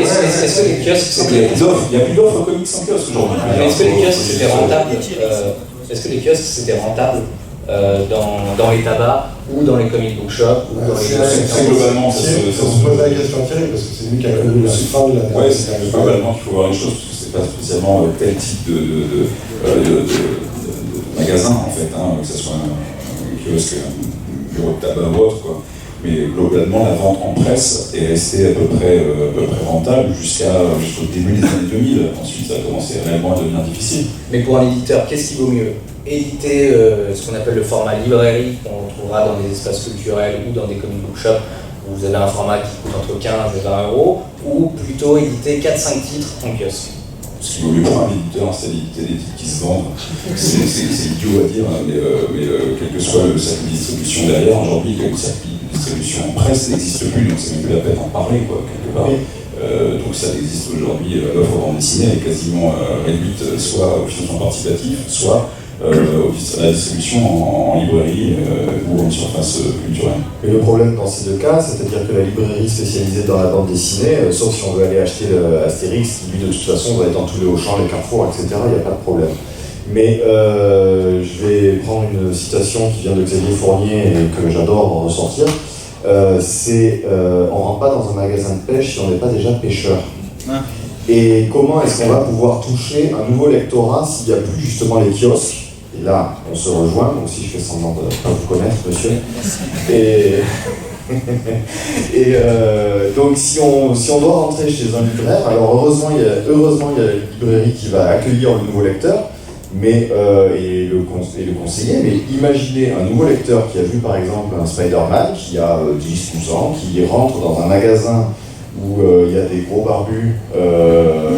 Speaker 1: Est-ce que les kiosques,
Speaker 5: Il n'y a plus d'offres comics en kiosque aujourd'hui.
Speaker 1: Est-ce que les kiosques c'était rentable? Est-ce que les kiosques c'était rentable dans les tabacs ou dans les comic book shops ou dans les
Speaker 5: c'est globalement
Speaker 4: ça se pose la question à Thierry, parce que c'est lui qui a connu la fin de la
Speaker 5: dernière. Oui, c'est globalement qu'il faut voir les choses, parce que c'est pas spécialement tel type de magasin en fait, que ce soit un kiosque, un bureau de tabac ou autre, quoi. Mais globalement, la vente en presse est restée à peu près rentable jusqu'au début des années 2000. Ensuite, ça a commencé réellement à devenir difficile.
Speaker 1: Mais pour un éditeur, qu'est-ce qui vaut mieux? Éditer ce qu'on appelle le format librairie, qu'on trouvera dans des espaces culturels ou dans des comic book shops, où vous avez un format qui coûte entre 15 et 20 € ou plutôt éditer 4-5 titres en kiosque?
Speaker 5: Ce qui vaut mieux pour un éditeur, c'est d'éditer des titres qui se vendent. C'est idiot à dire, mais quel que soit le circuit de distribution derrière, aujourd'hui, le circuit de distribution en presse n'existe plus, donc c'est même plus la peine d'en parler, quoi, quelque part. Donc ça existe aujourd'hui, l'offre de bande dessinée est quasiment réduite soit au financement participatif, soit à la distribution en librairie ou en surface culturelle.
Speaker 3: Et le problème dans ces deux cas, c'est-à-dire que la librairie spécialisée dans la bande dessinée, sauf si on veut aller acheter le Astérix, qui lui de toute façon va être dans tous les Auchan, les Carrefour, etc., il n'y a pas de problème. Mais je vais prendre une citation qui vient de Xavier Fournier et que j'adore ressortir. On rentre pas dans un magasin de pêche si on n'est pas déjà pêcheur. Et comment est-ce qu'on va pouvoir toucher un nouveau lectorat s'il n'y a plus justement les kiosques? Et là, on se rejoint, donc si je fais semblant de ne pas vous connaître, monsieur. Donc si on doit rentrer chez un libraire, alors heureusement il y a la librairie qui va accueillir le nouveau lecteur, mais, et le conseiller, mais imaginez un nouveau lecteur qui a vu par exemple un Spider-Man qui a 10-12 ans, qui rentre dans un magasin où il y a des gros barbus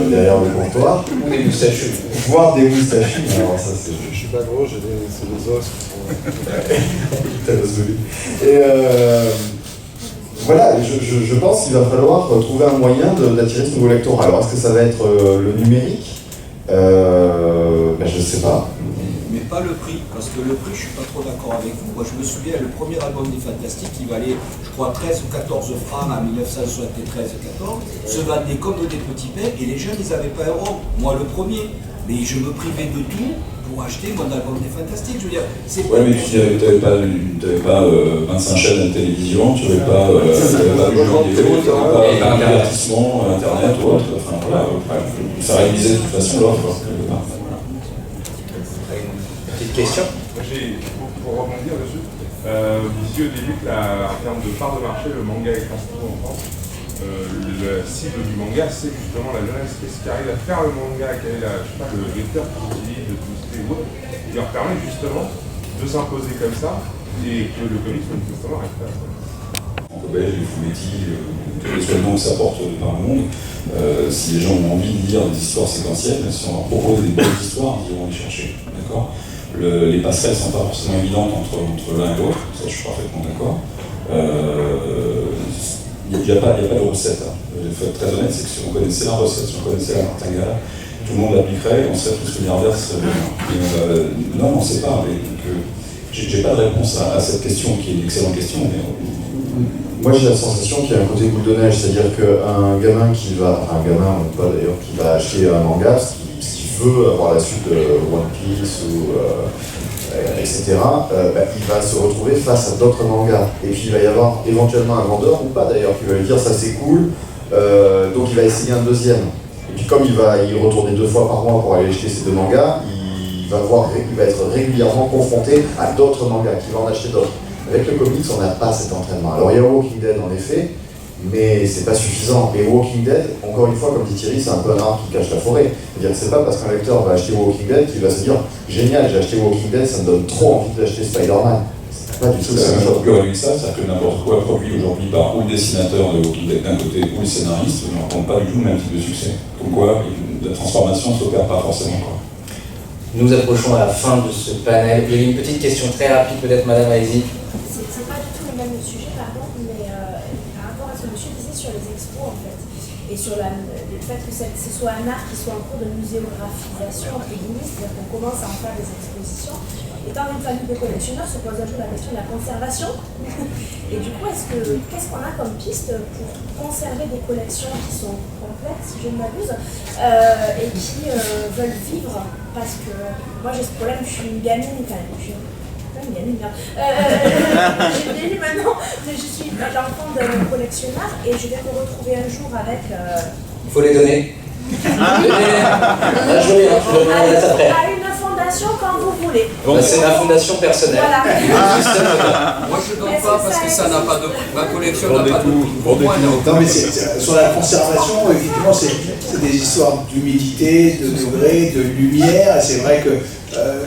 Speaker 3: derrière le comptoir.
Speaker 1: Ou des moustachus.
Speaker 3: Voire des moustachus. Alors ça c'est...
Speaker 6: Je suis pas gros, c'est des os qui sont...
Speaker 3: Et voilà, je pense qu'il va falloir trouver un moyen d'attirer ce nouveau lectorat. Alors est-ce que ça va être le numérique? Je sais pas.
Speaker 7: Mais pas le prix, parce que le prix, je suis pas trop d'accord avec vous. Moi, je me souviens, le premier album des Fantastiques, qui valait, je crois, 13 ou 14 francs en 1973 et 14, se vendait comme des petits pains, et les jeunes, ils n'avaient pas €. Moi, le premier. Mais je me privais de tout pour acheter mon album des Fantastiques. Je veux dire, c'est pas...
Speaker 5: Ouais, mais tu n'avais pas 25 chaînes de télévision, tu n'avais pas du jeu vidéo, tu n'avais pas divertissement, Internet ou autre. Enfin, voilà, ça réalisait de toute façon l'offre.
Speaker 1: Petite question.
Speaker 8: Pour rebondir dessus, vous disiez au début qu'en termes de part de marché, le manga est partout en France. La cible du manga, c'est justement la jeunesse. Qu'est-ce qui arrive à faire le manga? Quel est le vecteur qu'ils utilisent, de publicité ou autre, qui leur permet justement de s'imposer comme ça et que le comics manifestement reste pas.
Speaker 5: Franco-belge, les fumetti, tous les événements que ça porte par le monde, si les gens ont envie de lire des histoires séquentielles, si on leur propose des bonnes histoires, ils vont les chercher. D'accord? Les passerelles ne sont pas forcément évidentes entre l'un et l'autre, ça je suis parfaitement d'accord. Il n'y a pas de recette. Il faut être très honnête, c'est que si on connaissait la recette, si on connaissait la martingale, tout le monde l'appliquerait, on serait tous milliardaires, ce serait bien. Non, on ne sait pas. J'ai pas de réponse à cette question, qui est une excellente question. Mais...
Speaker 3: Moi j'ai la sensation qu'il y a un côté boule de neige, c'est-à-dire qu'un gamin qui va acheter un manga, s'il veut avoir la suite de One Piece ou etc., il va se retrouver face à d'autres mangas. Et puis il va y avoir éventuellement un vendeur, ou pas d'ailleurs, qui va lui dire ça c'est cool, donc il va essayer un deuxième. Et puis comme il va y retourner 2 fois par mois pour aller acheter ces 2 mangas, il va être régulièrement confronté à d'autres mangas, qui va en acheter d'autres. Avec le comics, on n'a pas cet entraînement. Alors il y a Walking Dead en effet, mais c'est pas suffisant. Et Walking Dead, encore une fois, comme dit Thierry, c'est un peu un arbre qui cache la forêt. C'est-à-dire que c'est pas parce qu'un lecteur va acheter Walking Dead qu'il va se dire génial, j'ai acheté Walking Dead, ça me donne trop envie d'acheter Spider-Man. C'est pas du tout
Speaker 5: la même chose avec ça, c'est-à-dire que n'importe quoi produit aujourd'hui par ou le dessinateur de Walking Dead d'un côté ou le scénariste ne rencontre pas du tout le même type de succès. Comme quoi, la transformation ne s'opère pas forcément. Quoi.
Speaker 1: Nous approchons à la fin de ce panel. Il y a une petite question très rapide, peut-être, Madame Aïzi.
Speaker 9: C'est pas du tout le même sujet, pardon, mais par rapport à ce que monsieur disait sur les expos, en fait, et sur le fait que ce soit un art qui soit en cours de muséographisation, entre guillemets, c'est-à-dire qu'on commence à en faire des expositions. Étant une famille de collectionneurs, se pose un peu la question de la conservation. Et du coup, qu'est-ce qu'on a comme piste pour conserver des collections qui sont complètes, si je ne m'abuse, et qui veulent vivre? Parce que moi, j'ai ce problème, je suis une gamine, j'ai vieilli maintenant, mais je suis l'enfant d'un collectionneur et je vais me retrouver un jour avec...
Speaker 1: Il faut les donner.
Speaker 9: À une fondation quand vous voulez.
Speaker 1: C'est ma fondation personnelle.
Speaker 9: Voilà.
Speaker 7: Moi je ne donne pas parce que ça n'a pas de prix. Ma collection n'a pas de prix.
Speaker 2: Non mais sur la conservation, effectivement, c'est des histoires d'humidité, de degré, de lumière. C'est vrai que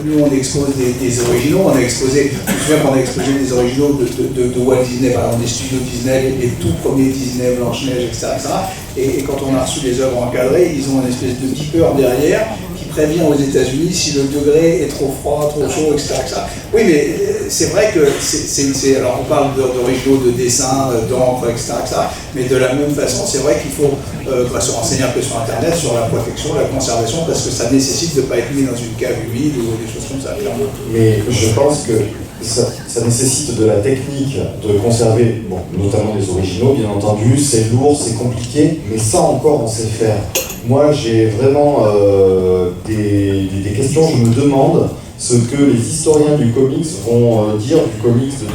Speaker 2: nous on expose des originaux, on a exposé, je me souviens qu'on a exposé des originaux de Walt Disney, par exemple des studios Disney, les tout premiers Disney, Blanche-Neige, etc. Et quand on a reçu les œuvres encadrées, ils ont une espèce de beeper derrière qui prévient aux États-Unis si le degré est trop froid, trop chaud, etc. Oui, mais c'est vrai que alors on parle d'originaux, de dessins, d'encre, etc., mais de la même façon, c'est vrai qu'il faut se renseigner un peu sur Internet, sur la protection, la conservation, parce que ça nécessite de ne pas être mis dans une cave humide ou des choses comme ça.
Speaker 3: Mais je pense que ça nécessite de la technique de conserver, bon, notamment les originaux, bien entendu. C'est lourd, c'est compliqué, mais ça encore, on sait faire. Moi, j'ai vraiment des questions. Je me demande ce que les historiens du comics vont dire du comics de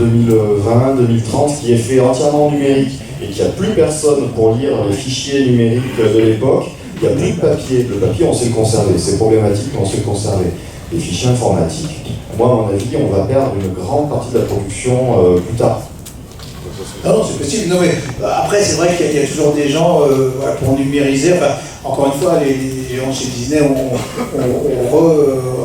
Speaker 3: 2020-2030 qui est fait entièrement en numérique et qu'il n'y a plus personne pour lire les fichiers numériques de l'époque. Il n'y a plus de papier. Le papier, on sait le conserver. C'est problématique, mais on sait le conserver. Les fichiers informatiques, moi, à mon avis, on va perdre une grande partie de la production plus tard.
Speaker 2: Non, c'est possible. Non, mais après, c'est vrai qu'il y a toujours des gens pour numériser. Enfin, encore une fois, les gens chez Disney ont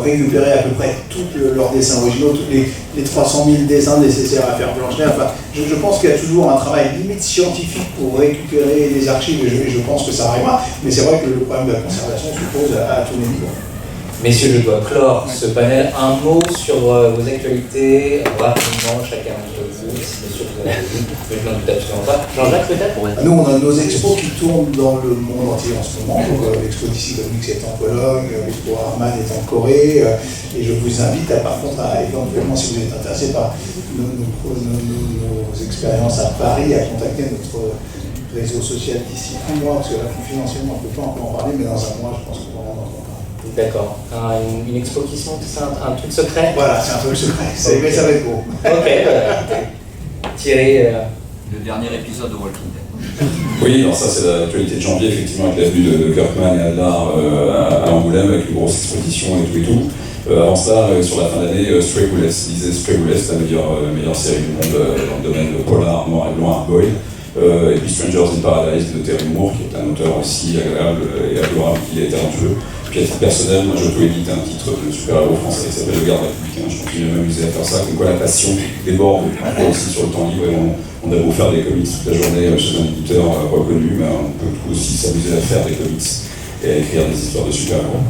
Speaker 2: récupéré à peu près tous leurs dessins originaux, tous les 300 000 dessins nécessaires à faire Blanche-Neige. Enfin, je pense qu'il y a toujours un travail limite scientifique pour récupérer les archives, et je pense que ça arrivera. Mais c'est vrai que le problème de la conservation se pose à tous les niveaux.
Speaker 1: Messieurs, je dois clore ce panel. Un mot sur vos actualités, rapidement, chacun d'entre vous, si bien sûr vous avez vu, mais je n'en doute absolument pas. Jean-Jacques, peut-être?
Speaker 2: Nous, on a nos expos qui tournent dans le monde entier en ce moment. L'expo DC Comics est en Pologne, l'expo Arman est en Corée, et je vous invite par contre à éventuellement, si vous êtes intéressé par nos expériences à Paris, à contacter notre réseau social d'ici un mois, parce que là, confidentiellement, on ne peut pas encore en parler, mais dans un mois, je pense qu'on va en entendre.
Speaker 1: D'accord. Une expo qui se monte, c'est un truc secret?
Speaker 2: Voilà, c'est un truc secret. Mais ça va être beau.
Speaker 1: Ok, Thierry.
Speaker 7: Le dernier épisode de Walking Dead.
Speaker 5: Oui, alors ça c'est l'actualité de janvier, effectivement, avec la venue de Kirkman et Adlar à Angoulême, avec une grosse exposition et tout. Avant ça, sur la fin d'année, Stray Bullets, lisez Stray Bullets, la meilleure série du monde dans le domaine de polar, noir et blanc, Boyle. Et puis Strangers in Paradise de Terry Moore, qui est un auteur aussi agréable et adorable, qui est talentueux. Puis à titre personnel, moi j'auto-édite un titre de super-héros français qui s'appelle Le Garde républicain. Je continue à m'amuser à faire ça, comme quoi la passion déborde aussi sur le temps libre. Et on a beau faire des comics toute la journée chez un éditeur reconnu, mais on peut aussi s'amuser à faire des comics et à écrire des histoires de super-héros.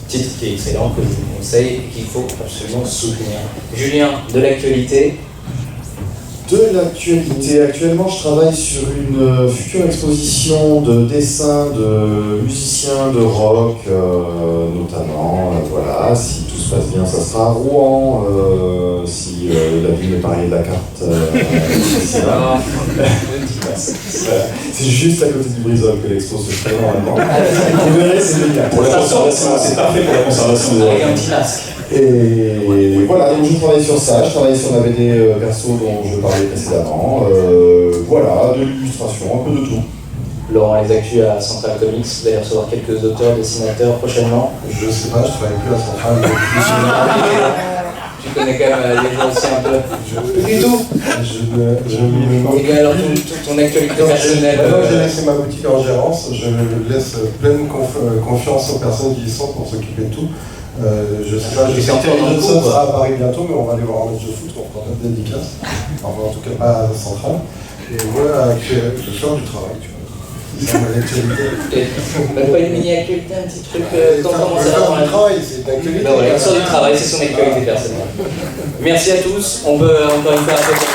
Speaker 1: Titre qui est excellent, que je vous conseille et qu'il faut absolument soutenir. Julien, de l'actualité?
Speaker 3: De l'actualité, actuellement je travaille sur une future exposition de dessins de musiciens de rock, notamment, voilà, si tout se passe bien ça sera à Rouen, si la ville m'est pariée de la carte, c'est juste à côté du Brisol que l'expo se fait normalement. Vous verrez, c'est génial.
Speaker 5: Pour la conservation, c'est parfait pour la conservation des
Speaker 1: avec un petit masque.
Speaker 3: Et voilà, donc je travaille sur ça, je travaille sur ma BD perso dont je parlais précédemment, voilà, de l'illustration, un peu de tout.
Speaker 1: Laurent, les actus à Central Comics, vous allez recevoir quelques auteurs, dessinateurs prochainement?
Speaker 4: Je sais pas, je travaille plus à Central.
Speaker 1: Tu connais quand même les gens aussi un peu? Du tout. Et bien alors ton actualité personnelle?
Speaker 4: Maintenant que j'ai laissé ma boutique en gérance, je laisse pleine confiance aux personnes qui y sont pour s'occuper de tout. Je sais pas, je sais que Johnson sera à Paris bientôt, mais on va aller voir un match de foot, on fera pas de dédicace. Enfin, en tout cas pas à Central. Et voilà, je vais faire du travail, tu vois. C'est ça mon actualité.
Speaker 1: Même pas une mini-actualité, un petit truc comment ça va dans la vie?
Speaker 4: Travail, c'est l'actualité.
Speaker 1: Ben voilà, il sort du travail, c'est son actualité personnelle. Merci à tous, on peut encore une fois applaudir.